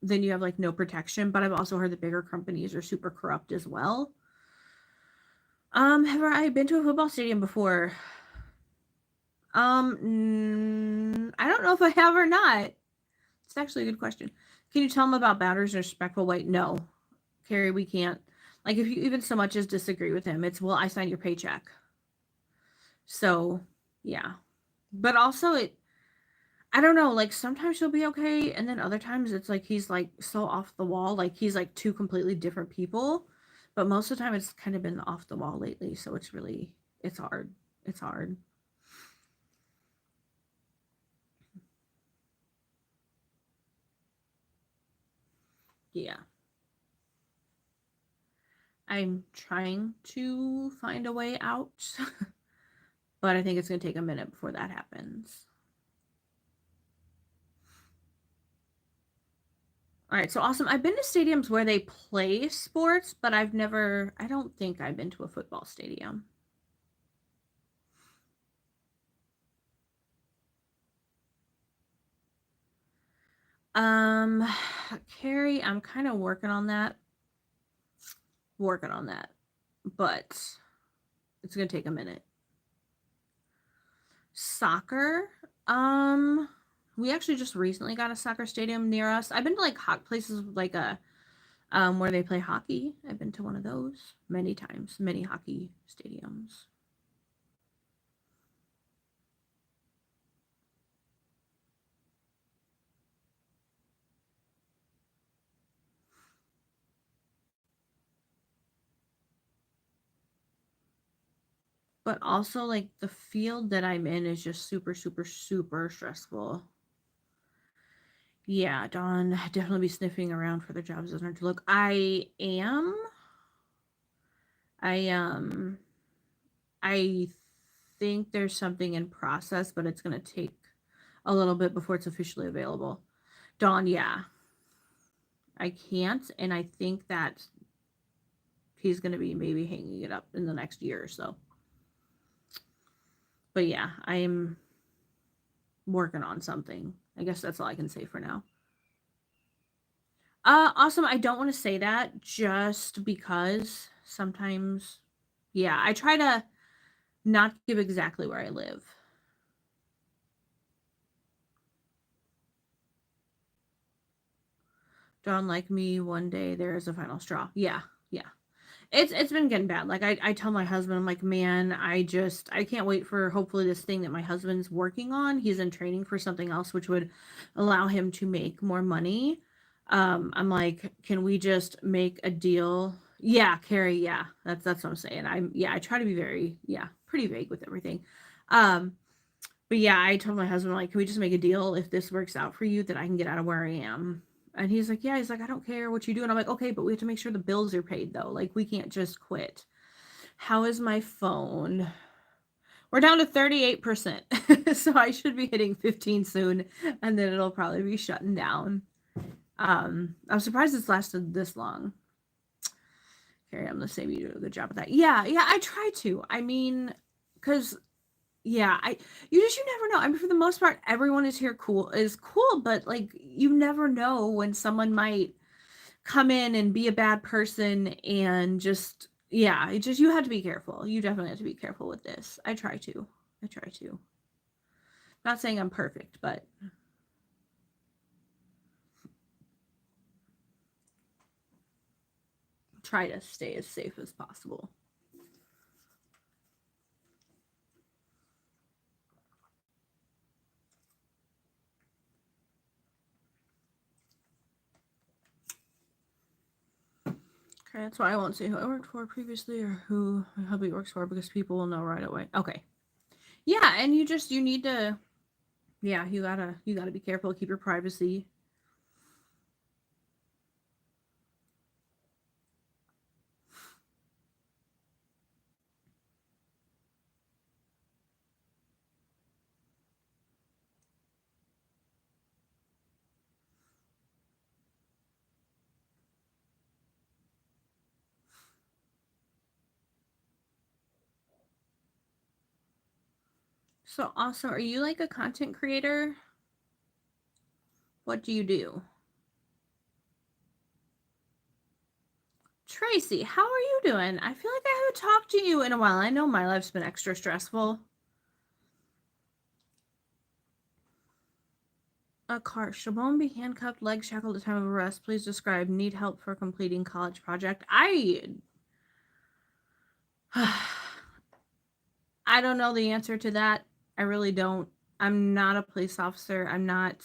then you have like no protection. But I've also heard that bigger companies are super corrupt as well. Have I been to a football stadium before? I don't know if I have or not. It's actually a good question. Can you tell them about boundaries in a respectful way? No, Carrie, we can't. Like, if you even so much as disagree with him, it's, well, I signed your paycheck. So, yeah. But also, I don't know, like, sometimes he'll be okay, and then other times it's like he's, like, so off the wall. Like, he's, like, 2 completely different people. But most of the time, it's kind of been off the wall lately, so it's hard. It's hard. Yeah. I'm trying to find a way out, but I think it's going to take a minute before that happens. All right, so awesome. I've been to stadiums where they play sports, but I don't think I've been to a football stadium. Um, Carrie, I'm kind of working on that. But it's going to take a minute. Soccer, we actually just recently got a soccer stadium near us. I've been to like hot places like a where they play hockey. I've been to one of those many times, many hockey stadiums. But also like the field that I'm in is just super, super, super stressful. Yeah, Dawn, definitely be sniffing around for the jobs that aren't to look. I am. I think there's something in process, but it's gonna take a little bit before it's officially available. Dawn, yeah. I can't, and I think that he's gonna be maybe hanging it up in the next year or so. But yeah, I'm working on something. I guess that's all I can say for now. Awesome. I don't want to say that just because sometimes, yeah, I try to not give exactly where I live. Don't like me one day there is a final straw. Yeah, yeah. It's been getting bad. Like I tell my husband, I'm like, man, I can't wait for hopefully this thing that my husband's working on. He's in training for something else which would allow him to make more money. I'm like, can we just make a deal? Yeah, Carrie, yeah. That's what I'm saying. I try to be very, yeah, pretty vague with everything. Um, but yeah, I told my husband, like, can we just make a deal if this works out for you that I can get out of where I am? And he's like, yeah, he's like, I don't care what you do. And I'm like, okay, but we have to make sure the bills are paid though. Like, we can't just quit. How is my phone? We're down to 38%. So I should be hitting 15 soon, and then it'll probably be shutting down. I'm surprised it's lasted this long. Carrie, I'm the same. You do a good job of that. Yeah, I try to. I mean, because yeah, you never know. I mean, for the most part, everyone is cool, but like you never know when someone might come in and be a bad person and just yeah, it just you have to be careful. You definitely have to be careful with this. I try to. Not saying I'm perfect, but try to stay as safe as possible. Okay, that's why I won't say who I worked for previously or who my hubby works for because people will know right away. Okay. Yeah, and you need to yeah, you gotta be careful, keep your privacy. So awesome. Are you like a content creator? What do you do? Tracy, how are you doing? I feel like I haven't talked to you in a while. I know my life's been extra stressful. A car. Shabon be handcuffed, legs shackled at time of arrest. Please describe. Need help for completing college project. I don't know the answer to that. I really don't. I'm not a police officer. I'm not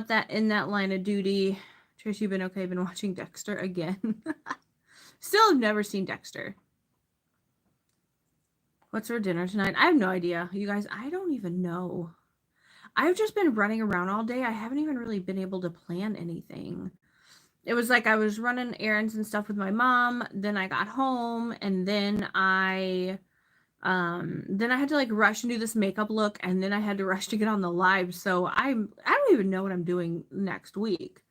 that in that line of duty. Trish, you've been okay? Been watching Dexter again. Still have never seen Dexter. What's for dinner tonight? I have no idea. You guys, I don't even know. I've just been running around all day. I haven't even really been able to plan anything. It was like I was running errands and stuff with my mom, then I got home, and then I had to like rush and do this makeup look, and then I had to rush to get on the live. So I don't even know what I'm doing next week.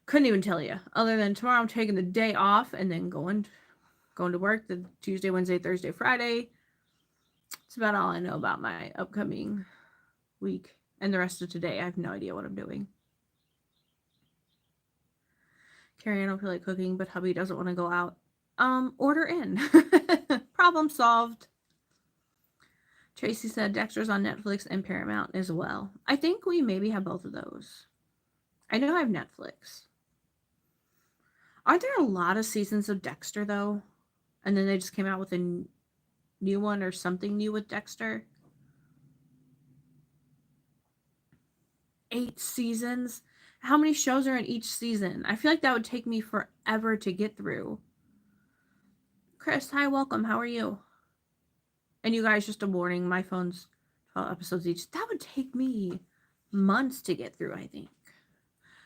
Couldn't even tell you. Other than tomorrow I'm taking the day off and then going to work the Tuesday, Wednesday, Thursday, Friday. It's about all I know about my upcoming week. And the rest of today, I have no idea what I'm doing. Carrie, I don't feel like cooking, but hubby doesn't want to go out. Order in. Problem solved. Tracy said Dexter's on Netflix and Paramount as well. I think we maybe have both of those. I know I have Netflix. Aren't there a lot of seasons of Dexter, though? And then they just came out with a new one or something new with Dexter? 8 seasons? How many shows are in each season? I feel like that would take me forever to get through. Chris, hi, welcome. How are you? And you guys, just a warning, my phone's 12 episodes each. That would take me months to get through, I think.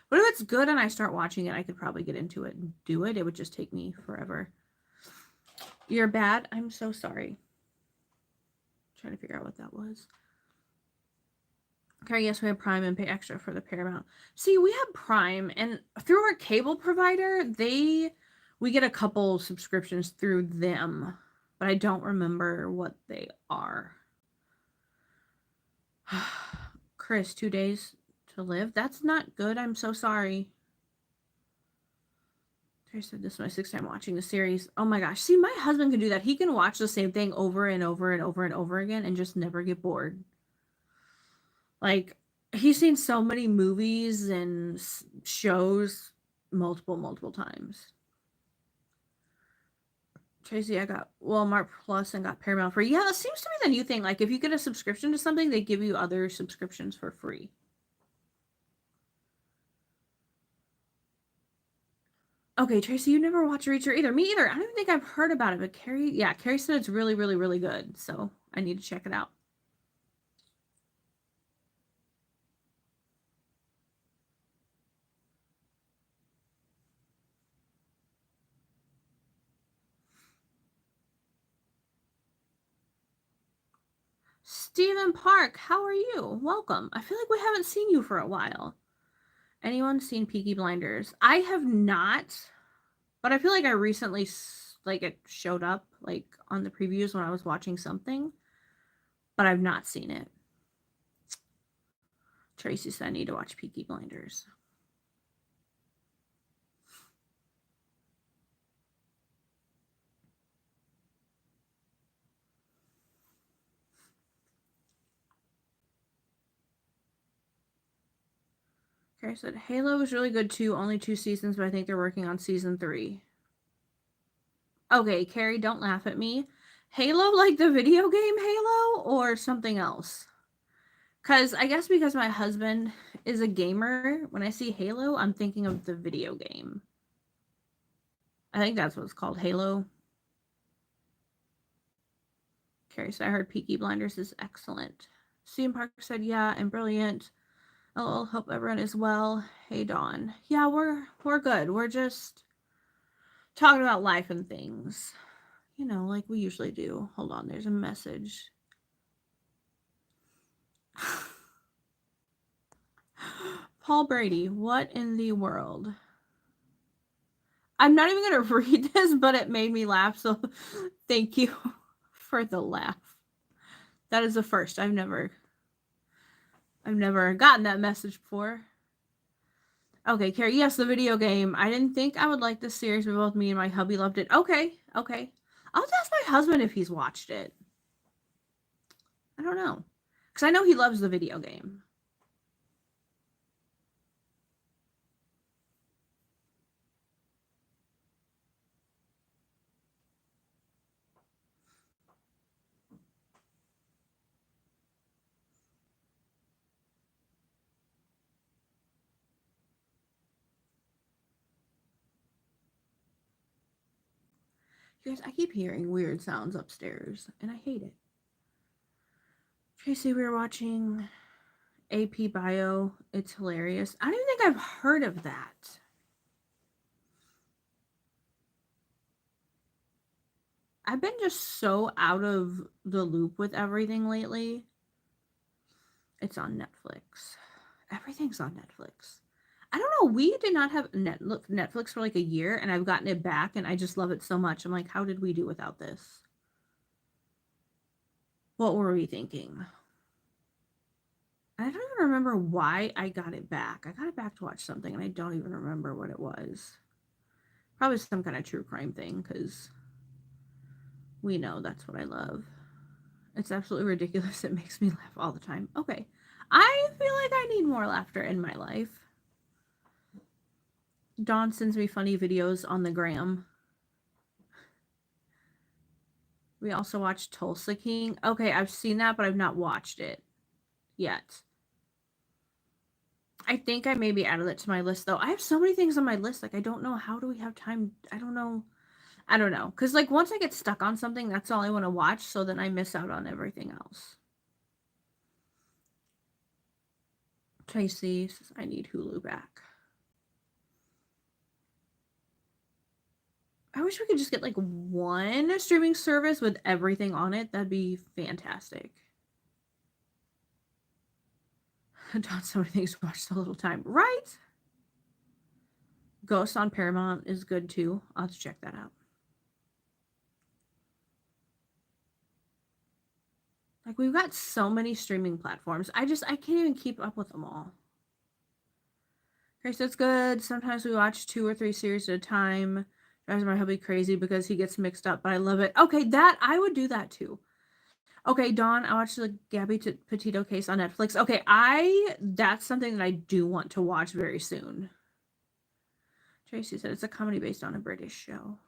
But if it's good and I start watching it, I could probably get into it and do it. It would just take me forever. You're bad? I'm so sorry. I'm trying to figure out what that was. Okay, yes, we have Prime and pay extra for the Paramount. See, we have Prime, and through our cable provider, we get a couple subscriptions through them, but I don't remember what they are. Chris, 2 days to live? That's not good. I'm so sorry. I said this is my 6th time watching the series. Oh my gosh. See, my husband can do that. He can watch the same thing over and over and over and over again and just never get bored. Like, he's seen so many movies and shows multiple times. Tracy, I got Walmart Plus and got Paramount free. Yeah, that seems to be the new thing. Like, if you get a subscription to something, they give you other subscriptions for free. Okay, Tracy, you never watched Reacher either. Me either. I don't even think I've heard about it, but Carrie said it's really, really, really good. So I need to check it out. Stephen Park, how are you? Welcome. I feel like we haven't seen you for a while. Anyone seen Peaky Blinders? I have not, but I feel like I recently, like, it showed up, like, on the previews when I was watching something, but I've not seen it. Tracy said I need to watch Peaky Blinders. Carrie said Halo was really good too. Only 2 seasons, but I think they're working on season 3. Okay, Carrie, don't laugh at me. Halo, like the video game Halo, or something else? Because I guess because my husband is a gamer, when I see Halo, I'm thinking of the video game. I think that's what it's called, Halo. Carrie said, I heard Peaky Blinders is excellent. CM Park said, yeah, and brilliant. I'll hope everyone is well. Hey, Dawn. Yeah, we're good. We're just talking about life and things. You know, like we usually do. Hold on, there's a message. Paul Brady, what in the world? I'm not even going to read this, but it made me laugh, so thank you for the laugh. That is the first. I've never gotten that message before. Okay, Carrie, yes, the video game. I didn't think I would like this series, but both me and my hubby loved it. Okay. I'll just ask my husband if he's watched it. I don't know. Because I know he loves the video game. You guys, I keep hearing weird sounds upstairs, and I hate it. Tracy, we were watching AP Bio. It's hilarious. I don't even think I've heard of that. I've been just so out of the loop with everything lately. It's on Netflix. Everything's on Netflix. I don't know. We did not have Netflix for like a year, and I've gotten it back, and I just love it so much. I'm like, how did we do without this? What were we thinking? I don't even remember why I got it back. I got it back to watch something, and I don't even remember what it was. Probably some kind of true crime thing, because we know that's what I love. It's absolutely ridiculous. It makes me laugh all the time. Okay. I feel like I need more laughter in my life. Dawn sends me funny videos on the gram. We also watched Tulsa King. Okay, I've seen that, but I've not watched it yet. I think I maybe added it to my list, though. I have so many things on my list. Like, I don't know. How do we have time? I don't know. Because, like, once I get stuck on something, that's all I want to watch. So then I miss out on everything else. Tracy says, I need Hulu back. I wish we could just get, like, one streaming service with everything on it. That'd be fantastic. Not so many things to watch so little time. Right? Ghost on Paramount is good, too. I'll have to check that out. Like, we've got so many streaming platforms. I can't even keep up with them all. Okay, so it's good. Sometimes we watch 2 or 3 series at a time. Drives my hubby crazy because he gets mixed up, but I love it. Okay, that, I would do that too. Okay, Dawn, I watched the Gabby Petito case on Netflix. Okay, that's something that I do want to watch very soon. Tracy said it's a comedy based on a British show.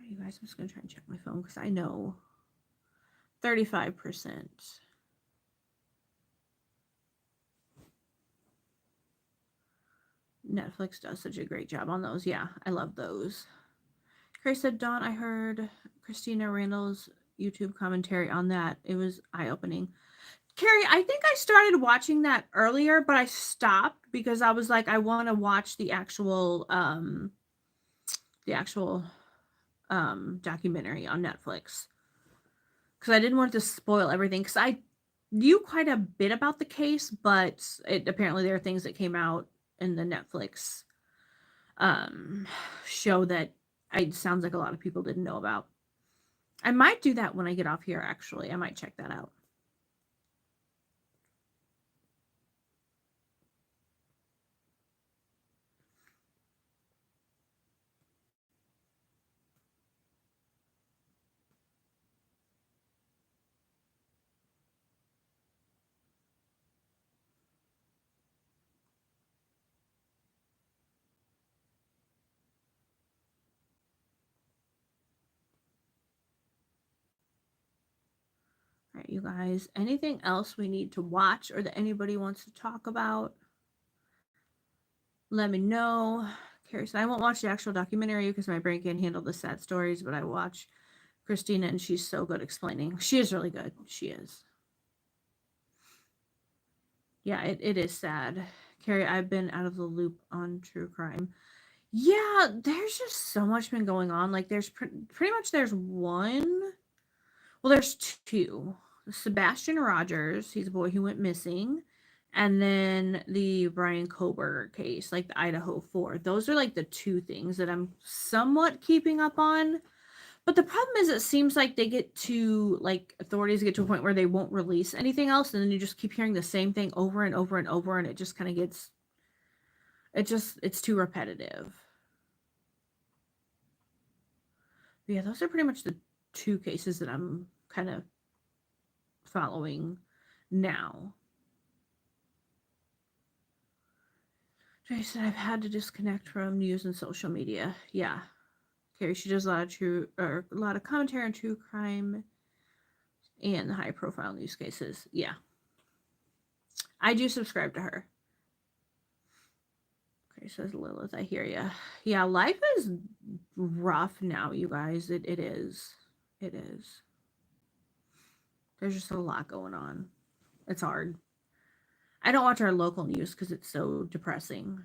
Right, you guys, I'm just going to try and check my phone because I know 35%. Netflix does such a great job on those. Yeah, I love those. Grace said, Dawn, I heard Christina Randall's YouTube commentary on that. It was eye-opening. Carrie, I think I started watching that earlier, but I stopped because I was like, I want to watch the actual documentary on Netflix. Because I didn't want to spoil everything. Because I knew quite a bit about the case, but apparently there are things that came out in the Netflix show that it sounds like a lot of people didn't know about. I might do that when I get off here, actually. I might check that out. All right, you guys, anything else we need to watch or that anybody wants to talk about? Let me know. Carrie said, I won't watch the actual documentary because my brain can't handle the sad stories, but I watch Christina and she's so good explaining. She is really good. She is. Yeah, it is sad. Carrie, I've been out of the loop on true crime. Yeah, there's just so much been going on. Like, there's pretty much there's one. Well, there's two. Sebastian Rogers, he's a boy who went missing. And then the Brian Koberger case, like the Idaho 4. Those are like the two things that I'm somewhat keeping up on. But the problem is it seems like they get to, like, authorities get to a point where they won't release anything else. And then you just keep hearing the same thing over and over and over. And it just kind of gets, it's too repetitive. But yeah, those are pretty much the two cases that I'm kind of following now. Jason, I've had to disconnect from news and social media. Yeah. Carrie, she does a lot of commentary on true crime and high profile news cases. Yeah. I do subscribe to her. Okay, says Lilith, I hear ya. Yeah, life is rough now, you guys. It is. It is. There's just a lot going on. It's hard. I don't watch our local news because it's so depressing.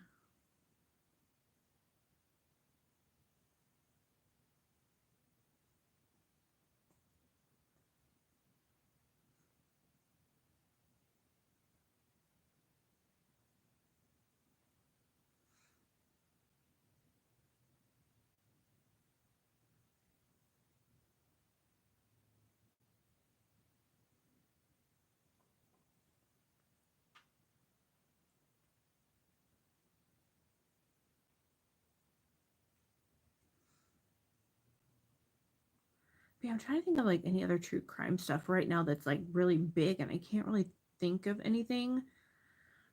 Yeah, I'm trying to think of like any other true crime stuff right now that's like really big, and I can't really think of anything.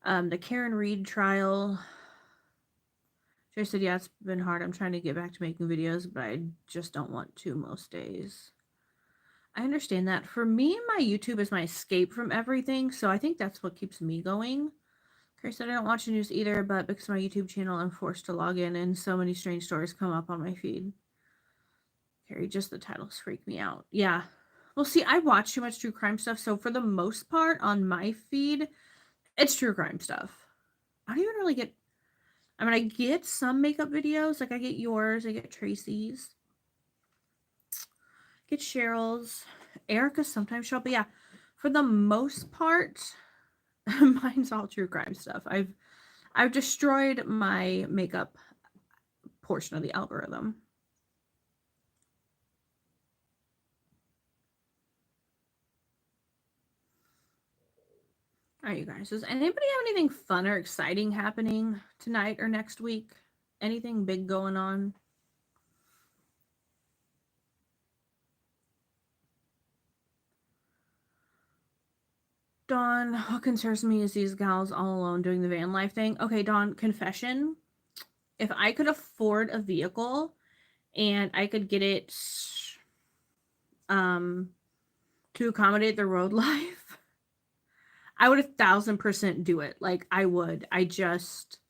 The Karen Reed trial. Jay said, yeah, it's been hard. I'm trying to get back to making videos, but I just don't want to most days. I understand that. For me, my YouTube is my escape from everything, so I think that's what keeps me going. Carrie said, I don't watch the news either, but because of my YouTube channel, I'm forced to log in, and so many strange stories come up on my feed. Carrie, just the titles freak me out. Yeah. Well, see, I watch too much true crime stuff, so for the most part on my feed, it's true crime stuff. I don't even really get. I mean, I get some makeup videos, like I get yours, I get Tracy's, get Cheryl's, Erica sometimes show up, but yeah, for the most part, mine's all true crime stuff. I've destroyed my makeup portion of the algorithm. All right, you guys. Does anybody have anything fun or exciting happening tonight or next week? Anything big going on? Dawn, what concerns me is these gals all alone doing the van life thing. Okay, Dawn, confession. If I could afford a vehicle and I could get it to accommodate the road life, I would 1,000% do it. Like I would. I just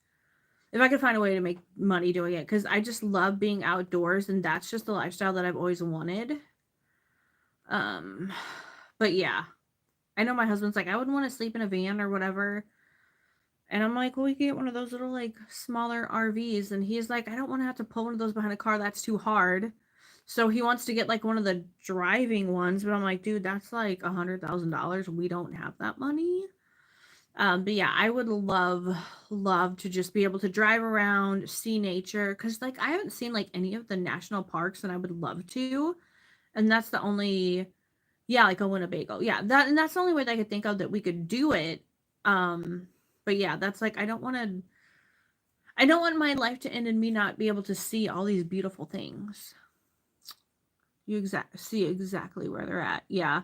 if I could find a way to make money doing it, because I just love being outdoors, and that's just the lifestyle that I've always wanted. Um, but yeah, I know my husband's like, I wouldn't want to sleep in a van or whatever. And I'm like, well, we can get one of those little like smaller RVs. And he's like, I don't want to have to pull one of those behind a car. That's too hard. So he wants to get like one of the driving ones. But I'm like, dude, that's like $100,000. We don't have that money. But yeah, I would love to just be able to drive around, see nature. Cause like I haven't seen like any of the national parks, and I would love to. And that's the only yeah, like a Winnebago. Yeah, that's the only way that I could think of that we could do it. But yeah, that's like I don't want my life to end and me not be able to see all these beautiful things. You see exactly where they're at. Yeah.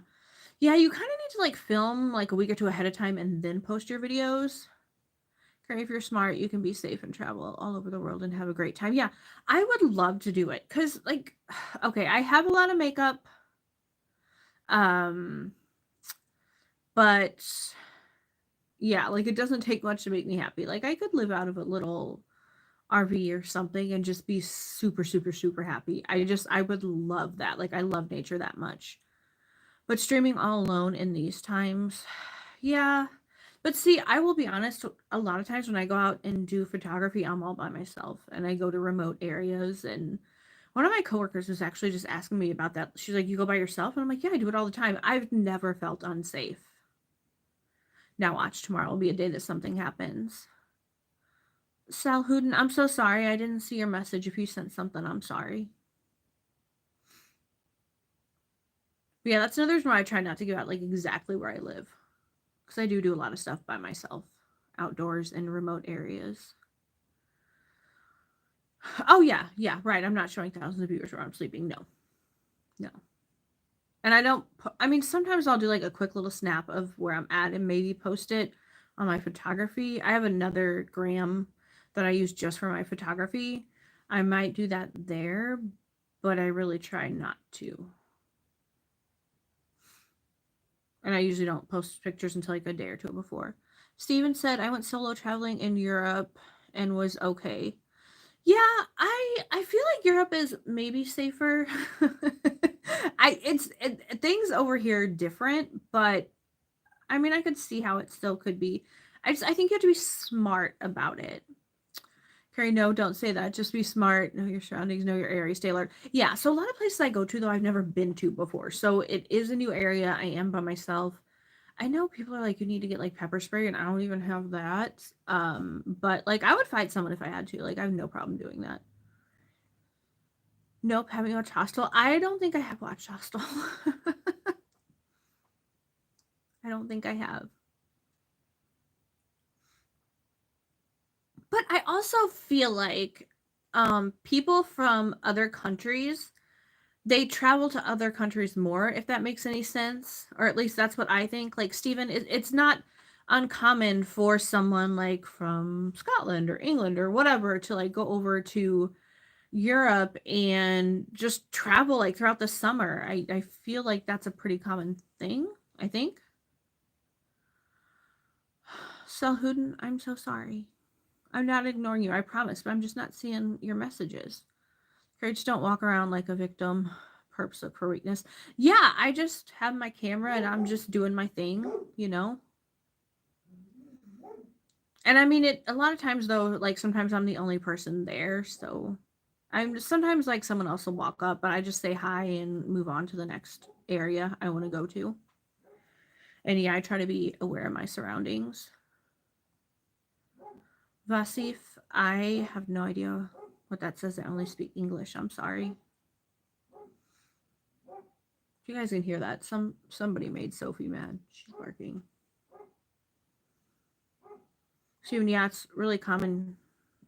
Yeah, you kind of need to like film like a week or two ahead of time and then post your videos. If you're smart, you can be safe and travel all over the world and have a great time. Yeah, I would love to do it cuz like okay, I have a lot of makeup. Um but yeah, like it doesn't take much to make me happy. Like I could live out of a little RV or something and just be super, super, super happy. I would love that. Like I love nature that much. But streaming all alone in these times, yeah. But see, I will be honest, a lot of times when I go out and do photography, I'm all by myself and I go to remote areas. And one of my coworkers was actually just asking me about that. She's like, you go by yourself? And I'm like, yeah, I do it all the time. I've never felt unsafe. Now watch, tomorrow will be a day that something happens. Sal Hooden, I'm so sorry. I didn't see your message. If you sent something, I'm sorry. But yeah, that's another reason why I try not to give out like exactly where I live. Because I do a lot of stuff by myself, outdoors in remote areas. Oh yeah, yeah, right. I'm not showing thousands of viewers where I'm sleeping. No. No. And I don't I mean sometimes I'll do like a quick little snap of where I'm at and maybe post it on my photography. I have another gram that I use just for my photography. I might do that there, but I really try not to. And I usually don't post pictures until like a day or two before. Steven said I went solo traveling in Europe and was okay. Yeah, I feel like Europe is maybe safer. Things over here different, but I mean I could see how it still could be. I think you have to be smart about it. Carrie, no, don't say that. Just be smart. Know your surroundings, know your area, stay alert. Yeah, so a lot of places I go to, though, I've never been to before. So it is a new area. I am by myself. I know people are like, you need to get like pepper spray, and I don't even have that. But like, I would fight someone if I had to. Like, I have no problem doing that. Nope, haven't watched Hostel. I don't think I have watched Hostel. I don't think I have. But I also feel like people from other countries, they travel to other countries more, if that makes any sense. Or at least that's what I think. Like, Stephen, it's not uncommon for someone like from Scotland or England or whatever to like go over to Europe and just travel like throughout the summer. I feel like that's a pretty common thing, I think. Salhuden, I'm so sorry. I'm not ignoring you, I promise, but I'm just not seeing your messages. Courage, don't walk around like a victim. Perps look for weakness. Yeah, I just have my camera and I'm just doing my thing, you know? And I mean, it a lot of times though, like sometimes I'm the only person there, so I'm just, sometimes like someone else will walk up, but I just say hi and move on to the next area I want to go to. And yeah, I try to be aware of my surroundings. Vasif, I have no idea what that says. I only speak English. I'm sorry. If you guys can hear that, somebody made Sophie mad. She's barking. Steven, yeah, it's really common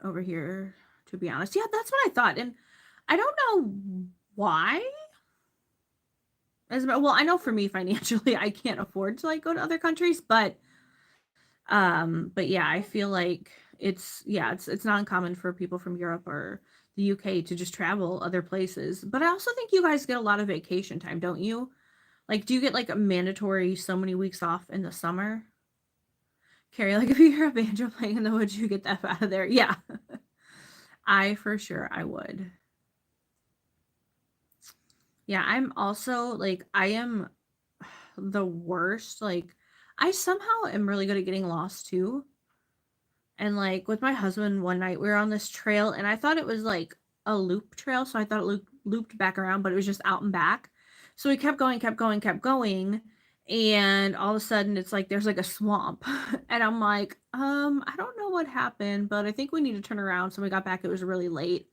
over here, to be honest. Yeah, that's what I thought. And I don't know why. Well, I know for me financially, I can't afford to like go to other countries, but yeah, I feel like it's not uncommon for people from Europe or the UK to just travel other places. But I also think you guys get a lot of vacation time, don't you? Like, do you get like a mandatory so many weeks off in the summer? Carrie, like if you hear a banjo playing in the woods, you get that out of there. Yeah. I for sure I would. Yeah, I'm also like I am the worst. Like I somehow am really good at getting lost too. And like with my husband one night we were on this trail and I thought it was like a loop trail, so I thought it looped back around, but it was just out and back. So we kept going, kept going, kept going, and all of a sudden it's like there's like a swamp. And I'm like, I don't know what happened, but I think we need to turn around. So we got back, it was really late.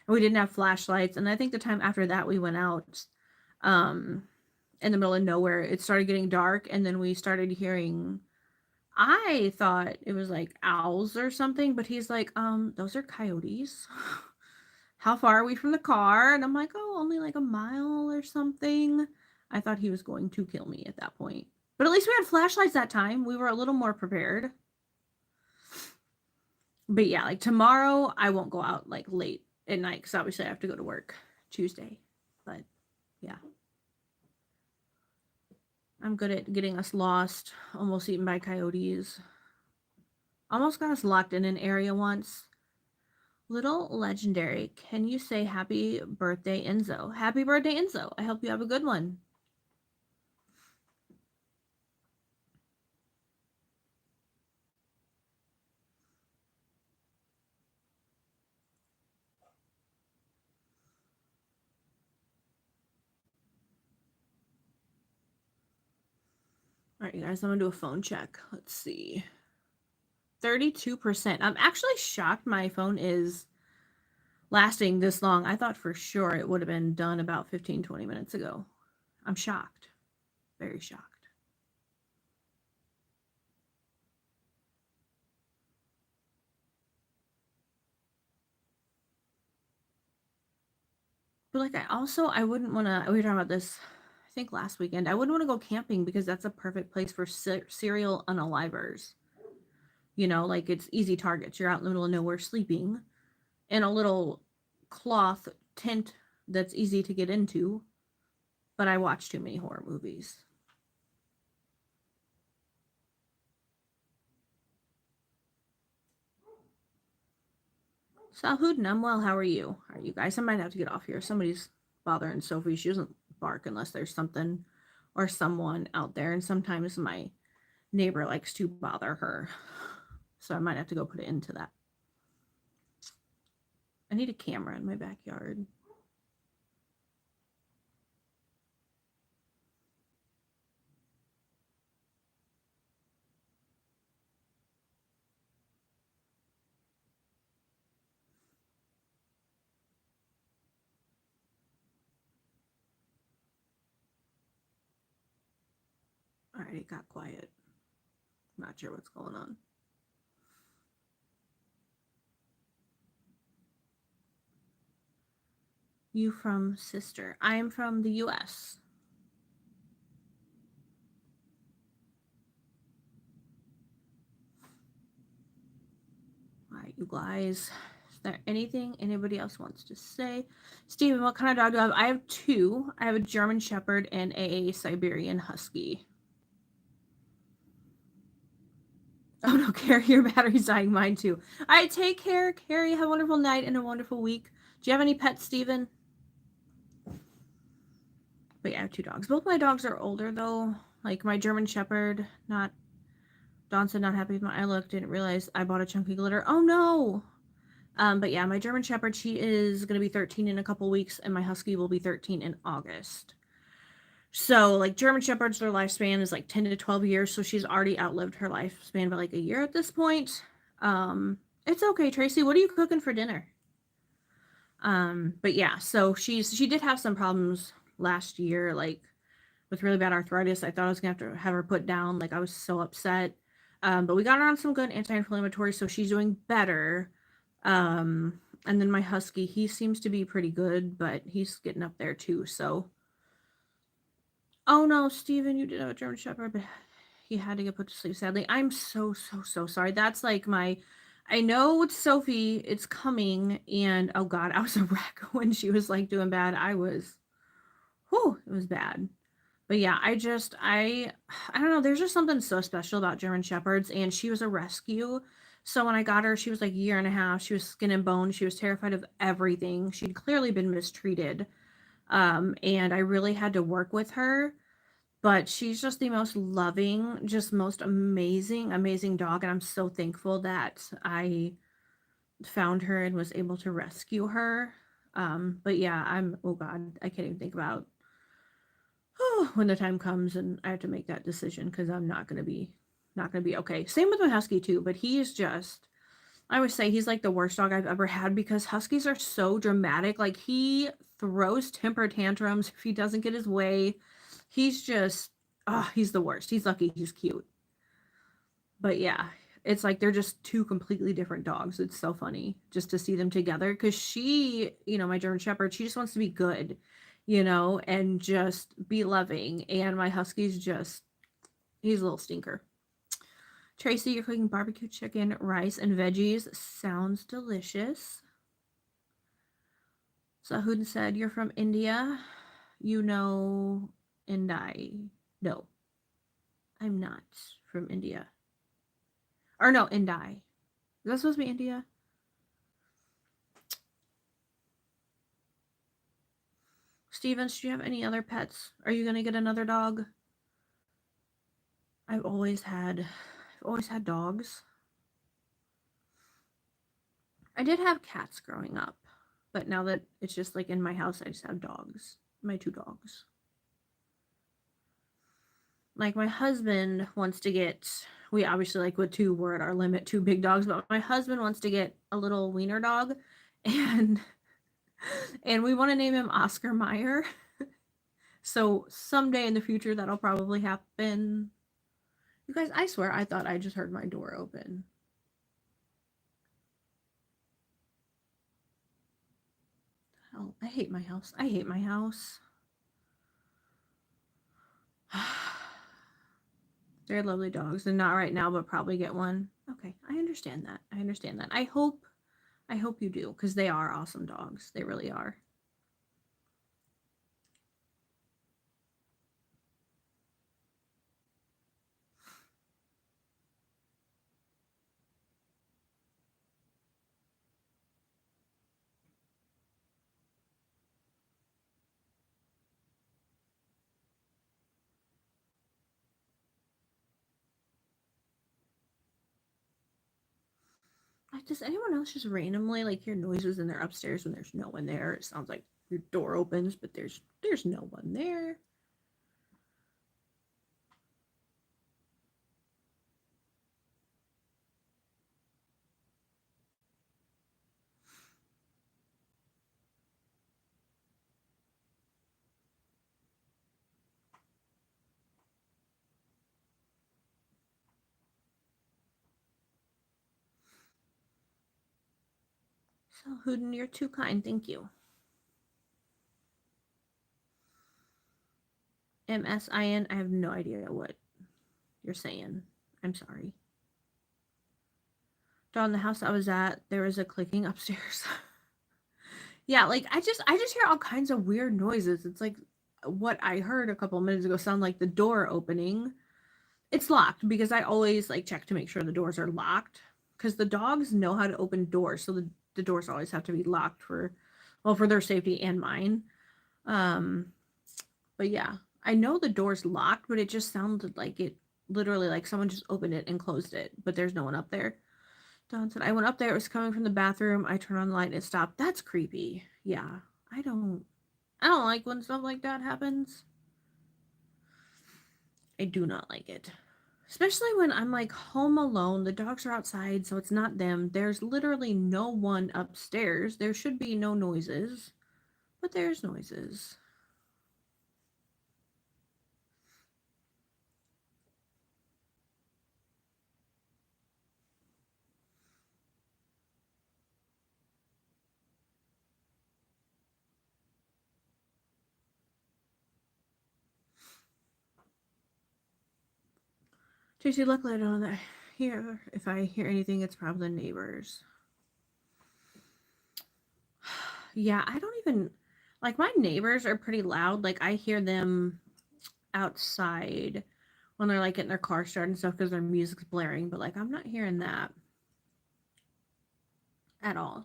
And we didn't have flashlights. And I think the time after that we went out um in the middle of nowhere, it started getting dark, and then we started hearing, I thought it was like owls or something, but he's like, those are coyotes. How far are we from the car? And I'm like, oh, only like a mile or something. I thought he was going to kill me at that point. But at least we had flashlights that time. We were a little more prepared. But yeah, like tomorrow, I won't go out like late at night because obviously I have to go to work Tuesday. But yeah. I'm good at getting us lost, almost eaten by coyotes. Almost got us locked in an area once. Little legendary, can you say happy birthday, Enzo? Happy birthday, Enzo. I hope you have a good one. All right, you guys, I'm going to do a phone check. Let's see. 32%. I'm actually shocked my phone is lasting this long. I thought for sure it would have been done about 15, 20 minutes ago. I'm shocked. Very shocked. But like I wouldn't want to, we were talking about this, I think last weekend. I wouldn't want to go camping because that's a perfect place for serial unalivers. You know, like it's easy targets. You're out in the middle of nowhere sleeping in a little cloth tent that's easy to get into. But I watch too many horror movies. Salhudin, I'm well. How are you? Are you guys? I might have to get off here. Somebody's bothering Sophie. She doesn't bark unless there's something or someone out there. And sometimes my neighbor likes to bother her. So I might have to go put it into that. I need a camera in my backyard. All right, it got quiet. Not sure what's going on. You from sister? I am from the US. All right, you guys. Is there anything anybody else wants to say? Steven, what kind of dog do you have? I have two. I have a German Shepherd and a Siberian Husky. Oh no, Carrie, your battery's dying. Mine too. All right, take care, Carrie. Have a wonderful night and a wonderful week. Do you have any pets, Steven? But yeah, I have two dogs. Both my dogs are older though. Like my German Shepherd, not Dawn said not happy with my eye look. Didn't realize I bought a chunky glitter. Oh no. But yeah, my German Shepherd, she is gonna be 13 in a couple weeks, and my Husky will be 13 in August. So like German Shepherds, their lifespan is like 10 to 12 years, so she's already outlived her lifespan by like a year at this point. It's okay, Tracy. What are you cooking for dinner? But yeah, so she did have some problems last year, like with really bad arthritis. I thought I was gonna have to have her put down. Like I was so upset. But we got her on some good anti-inflammatory, so she's doing better. And then my Husky, he seems to be pretty good, but he's getting up there too. So, oh no, Steven, you did have a German Shepherd, but he had to get put to sleep. Sadly, I'm so sorry. That's like my. I know it's Sophie. It's coming, and oh god, I was a wreck when she was like doing bad. I was, whew, it was bad. But yeah, I don't know, there's just something so special about German Shepherds, and she was a rescue. So when I got her, she was like a year and a half. She was skin and bone. She was terrified of everything. She'd clearly been mistreated. And I really had to work with her. But she's just the most loving, just most amazing dog. And I'm so thankful that I found her and was able to rescue her. But yeah, oh God, I can't even think about when the time comes and I have to make that decision, because I'm not gonna be okay. Same with my Husky too, but he is just, I would say he's like the worst dog I've ever had, because Huskies are so dramatic. Like he throws temper tantrums if he doesn't get his way. He's just, oh, he's the worst. He's lucky he's cute. But yeah, it's like they're just two completely different dogs. It's so funny just to see them together, because she, my German Shepherd, she just wants to be good, and just be loving. And my Husky's just, he's a little stinker. Tracy, you're cooking barbecue chicken, rice, and veggies. Sounds delicious. Sahud said, you're from India. And no, I'm not from India. Or no, Indai. Is that supposed to be India? Stevens, do you have any other pets? Are you gonna get another dog? I've always had dogs. I did have cats growing up, but now that it's just like in my house, I just have dogs. My two dogs. Like my husband wants to get, we obviously like with two, we're at our limit, two big dogs, but my husband wants to get a little wiener dog, and we want to name him Oscar Mayer. So someday in the future that'll probably happen. You guys, I swear I thought I just heard my door open. Oh, I hate my house. They're lovely dogs, and not right now, but probably get one. Okay, I understand that. I hope you do, because they are awesome dogs. They really are. Does anyone else just randomly like hear noises in their upstairs when there's no one there? It sounds like your door opens, but there's no one there. So, Hooden, you're too kind. Thank you. MSIN, I have no idea what you're saying. I'm sorry. Dawn, the house I was at, there was a clicking upstairs. Yeah, like I just hear all kinds of weird noises. It's like what I heard a couple minutes ago sound like the door opening. It's locked because I always like check to make sure the doors are locked because the dogs know how to open doors, so the doors always have to be locked for their safety and mine. But yeah, I know the door's locked, but it just sounded like it literally like someone just opened it and closed it, but there's no one up there. Dawn said, I went up there, it was coming from the bathroom. I turned on the light and it stopped. That's creepy. Yeah. I don't like when stuff like that happens. I do not like it. Especially when I'm like home alone. The dogs are outside, so it's not them. There's literally no one upstairs. There should be no noises, but there's noises. Tracy, luckily I don't hear. If I hear anything, it's probably the neighbors. Yeah, I don't even like my neighbors are pretty loud. Like I hear them outside when they're like getting their car started and stuff because their music's blaring, but like I'm not hearing that at all.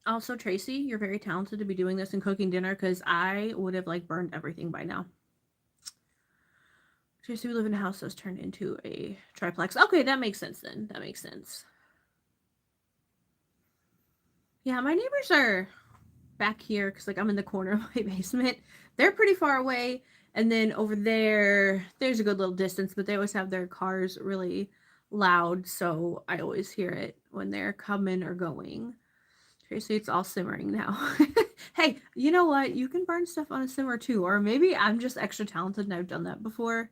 Also, Tracy, you're very talented to be doing this and cooking dinner because I would have like burned everything by now. Tracy, we live in a house that's turned into a triplex. Okay, that makes sense then. That makes sense. Yeah, my neighbors are back here because like I'm in the corner of my basement. They're pretty far away. And then over there's a good little distance, but they always have their cars really loud. So I always hear it when they're coming or going. Tracy, it's all simmering now. Hey, you know what? You can burn stuff on a simmer too. Or maybe I'm just extra talented and I've done that before.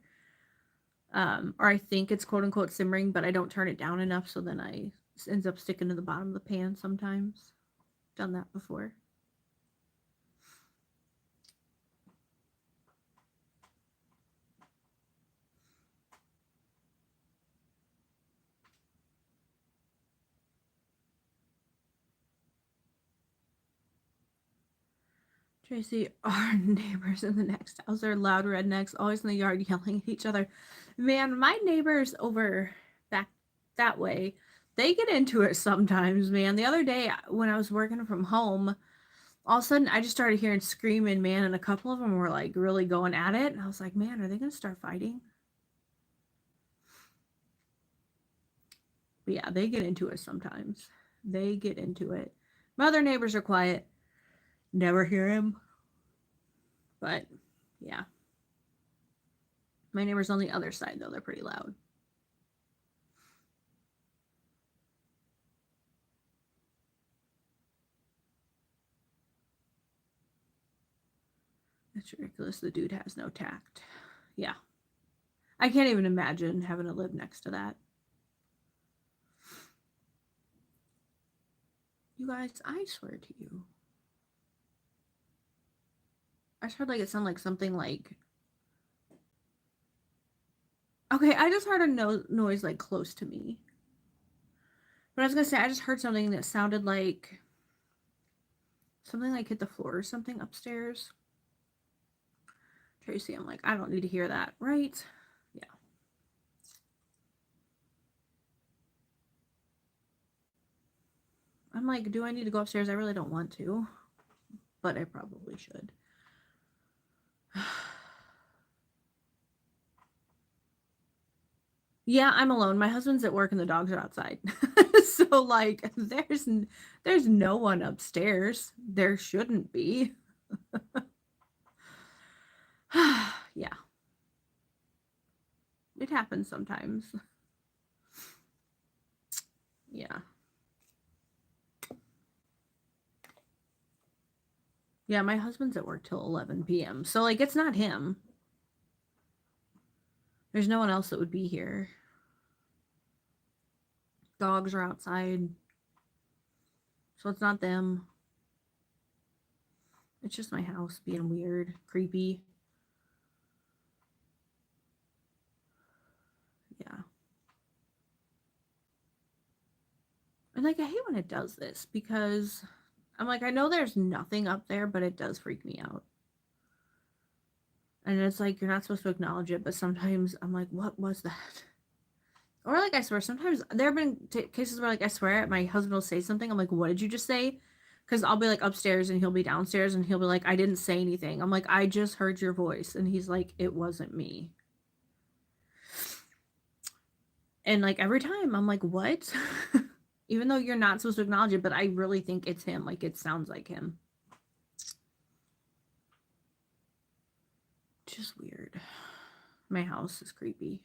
Or I think it's quote unquote simmering, but I don't turn it down enough, so then it ends up sticking to the bottom of the pan sometimes. Done that before. Tracy, our neighbors in the next house are loud rednecks, always in the yard yelling at each other. Man, my neighbors over back that way, they get into it sometimes, man. The other day when I was working from home, all of a sudden I just started hearing screaming, man, and a couple of them were like really going at it. And I was like, man, are they going to start fighting? But yeah, they get into it sometimes. They get into it. My other neighbors are quiet. Never hear him. But yeah. My neighbors on the other side, though, they're pretty loud. It's ridiculous. The dude has no tact. Yeah. I can't even imagine having to live next to that. You guys, I swear to you. I just heard like it sounded like something like. Okay, I just heard a noise like close to me. But I was gonna say I just heard something that sounded like something like hit the floor or something upstairs. Tracy, I'm like, I don't need to hear that, right? Yeah. I'm like, do I need to go upstairs? I really don't want to. but I probably should. Yeah, I'm alone. My husband's at work and the dogs are outside. So like there's no one upstairs. There shouldn't be. Yeah. It happens sometimes. Yeah. Yeah, my husband's at work till 11 p.m. So like it's not him. There's no one else that would be here. Dogs are outside. So it's not them. It's just my house being weird, creepy. Yeah. And like I hate when it does this because I'm like, I know there's nothing up there, but it does freak me out. And it's like you're not supposed to acknowledge it, but sometimes I'm like, what was that? Or like I swear, sometimes there have been cases where like I swear my husband will say something. I'm like, what did you just say? Because I'll be like upstairs and he'll be downstairs and he'll be like, I didn't say anything. I'm like, I just heard your voice. And he's like, it wasn't me. And like every time I'm like, what? Even though you're not supposed to acknowledge it, but I really think it's him. Like it sounds like him. Just weird. My house is creepy.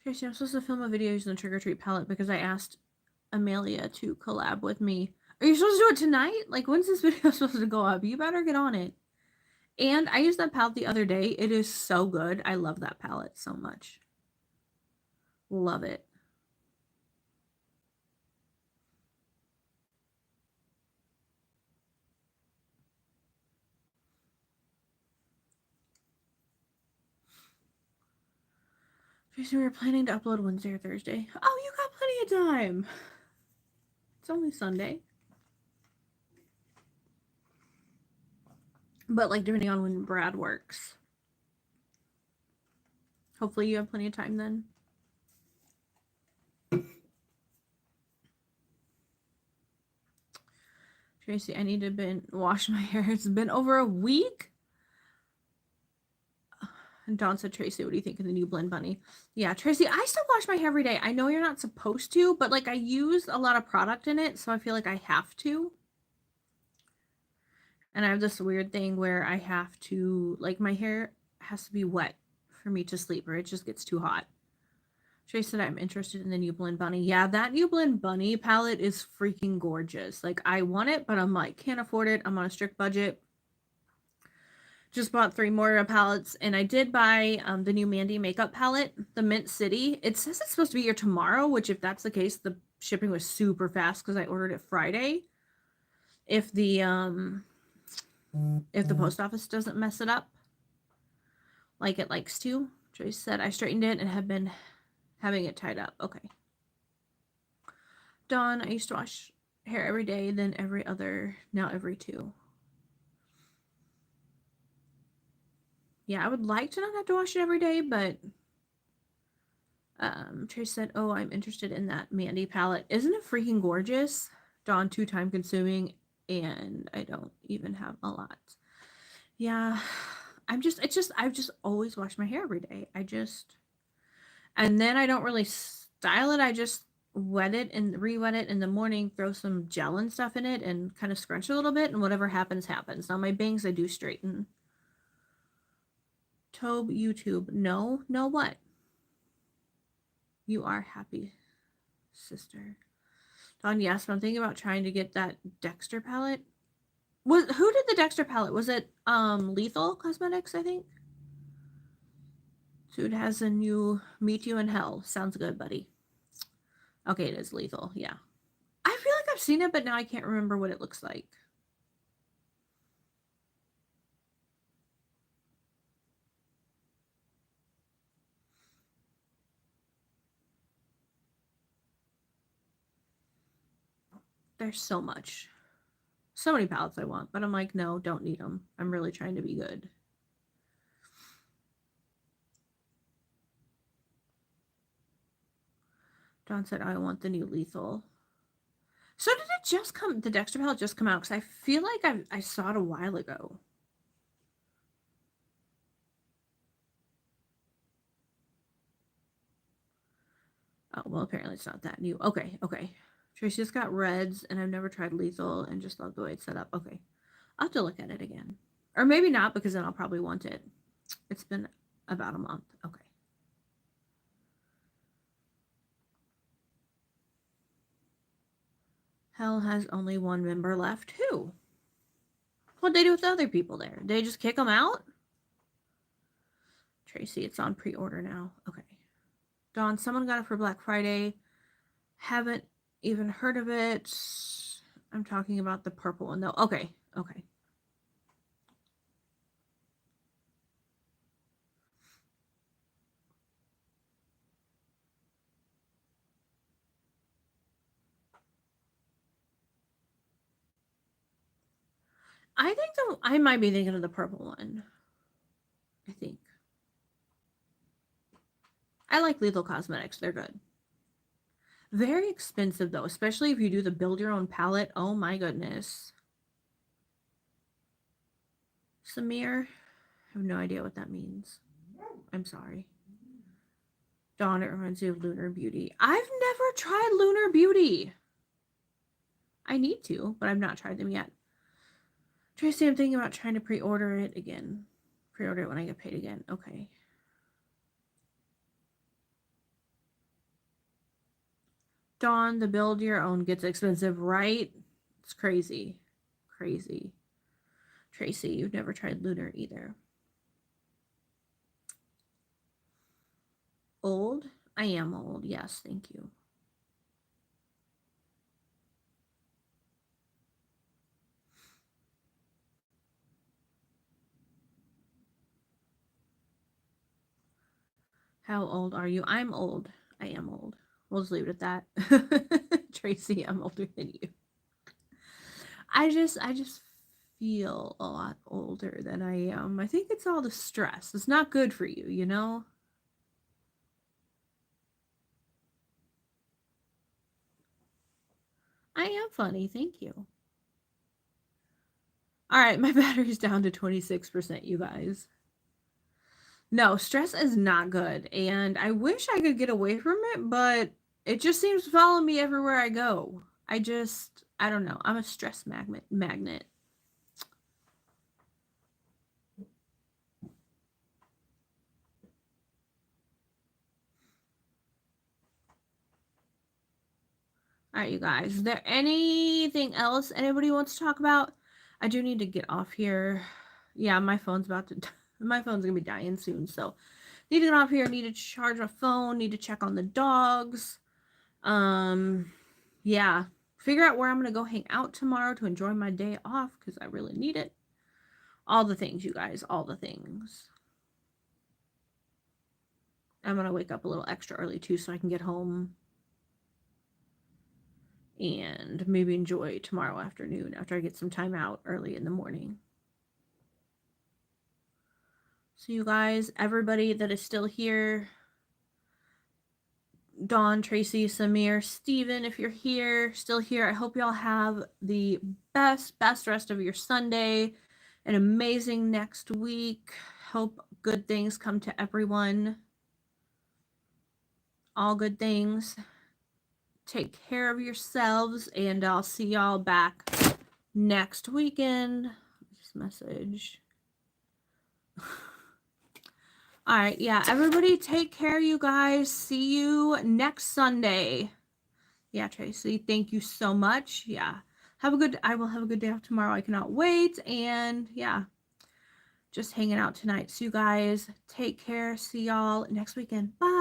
Tracy, I'm supposed to film a video using the Trick or Treat palette because I asked Amelia to collab with me. Are you supposed to do it tonight? Like, when's this video supposed to go up? You better get on it. And I used that palette the other day. It is so good. I love that palette so much. Love it. Tracy, we were planning to upload Wednesday or Thursday. Oh, you got plenty of time. It's only Sunday. But like depending on when Brad works. Hopefully you have plenty of time then. Tracy, I need to wash my hair. It's been over a week. And Dawn said, Tracy, what do you think of the new Blend Bunny? Yeah, Tracy, I still wash my hair every day. I know you're not supposed to, but like I use a lot of product in it, so I feel like I have to. And I have this weird thing where I have to, like my hair has to be wet for me to sleep or it just gets too hot. Tracy said, I'm interested in the new Blend Bunny. Yeah, that new Blend Bunny palette is freaking gorgeous. Like I want it, but I'm like, can't afford it. I'm on a strict budget. Just bought 3 more palettes, and I did buy the new Mandy makeup palette, the Mint City. It says it's supposed to be here tomorrow, which if that's the case, the shipping was super fast because I ordered it Friday. If the post office doesn't mess it up like it likes to. Joyce said, I straightened it and have been having it tied up. Okay. Dawn, I used to wash hair every day, then every other, now every 2. Yeah, I would like to not have to wash it every day, but Trace said, oh, I'm interested in that Mandy palette. Isn't it freaking gorgeous? Dawn, too time consuming, and I don't even have a lot. Yeah, I've just always washed my hair every day. And then I don't really style it. I just wet it and re-wet it in the morning, throw some gel and stuff in it and kind of scrunch a little bit, and whatever happens, happens. Now my bangs I do straighten. Tobe YouTube. No what? You are happy, sister. Dawn, yes, but I'm thinking about trying to get that Dexter palette. Who did the Dexter palette? Was it Lethal Cosmetics, I think? So it has a new Meet You in Hell. Sounds good, buddy. Okay, it is Lethal, yeah. I feel like I've seen it, but now I can't remember what it looks like. There's so much. So many palettes I want, but I'm like, no, don't need them. I'm really trying to be good. Dawn said, I want the new Lethal. So did it just come, the Dexter palette just come out? Because I feel like I saw it a while ago. Oh, well, apparently it's not that new. Okay, okay. Tracy just got reds, and I've never tried Lethal, and just love the way it's set up. Okay. I'll have to look at it again. Or maybe not, because then I'll probably want it. It's been about a month. Okay. Hell has only one member left. Who? What'd they do with the other people there? Did they just kick them out? Tracy, it's on pre-order now. Okay. Dawn, someone got it for Black Friday. Haven't even heard of it. I'm talking about the purple one, though. Okay. Okay. I think I might be thinking of the purple one. I think. I like Lethal Cosmetics. They're good. Very expensive, though, especially if you do the build your own palette. Oh, my goodness. Samir, I have no idea what that means. I'm sorry. Dawn, it reminds you of Lunar Beauty. I've never tried Lunar Beauty. I need to, but I've not tried them yet. Tracy, I'm thinking about trying to pre-order it again. Pre-order it when I get paid again. Okay. Dawn, the build your own gets expensive, right? It's crazy. Crazy. Tracy, you've never tried Lunar either. Old? I am old. Yes, thank you. How old are you? I'm old. I am old. We'll just leave it at that. Tracy, I'm older than you. I just feel a lot older than I am. I think it's all the stress. It's not good for you, you know? I am funny, thank you. All right, my battery's down to 26%, you guys. No, stress is not good, and I wish I could get away from it, but it just seems to follow me everywhere I go. I don't know. I'm a stress magnet. All right, you guys. Is there anything else anybody wants to talk about? I do need to get off here. Yeah, my phone's gonna be dying soon, so need to get off here. Need to charge my phone. Need to check on the dogs. Yeah. Figure out where I'm gonna go hang out tomorrow to enjoy my day off because I really need it. All the things, you guys. All the things. I'm gonna wake up a little extra early too, so I can get home and maybe enjoy tomorrow afternoon after I get some time out early in the morning. So you guys, everybody that is still here, Dawn, Tracy, Samir, Steven, if you're still here, I hope y'all have the best rest of your Sunday, an amazing next week. Hope good things come to everyone. All good things. Take care of yourselves, and I'll see y'all back next weekend. This message. All right, yeah, everybody take care, you guys. See you next Sunday. Yeah, Tracy, thank you so much. Yeah, I will have a good day off tomorrow. I cannot wait. And yeah, just hanging out tonight. So you guys take care. See y'all next weekend. Bye.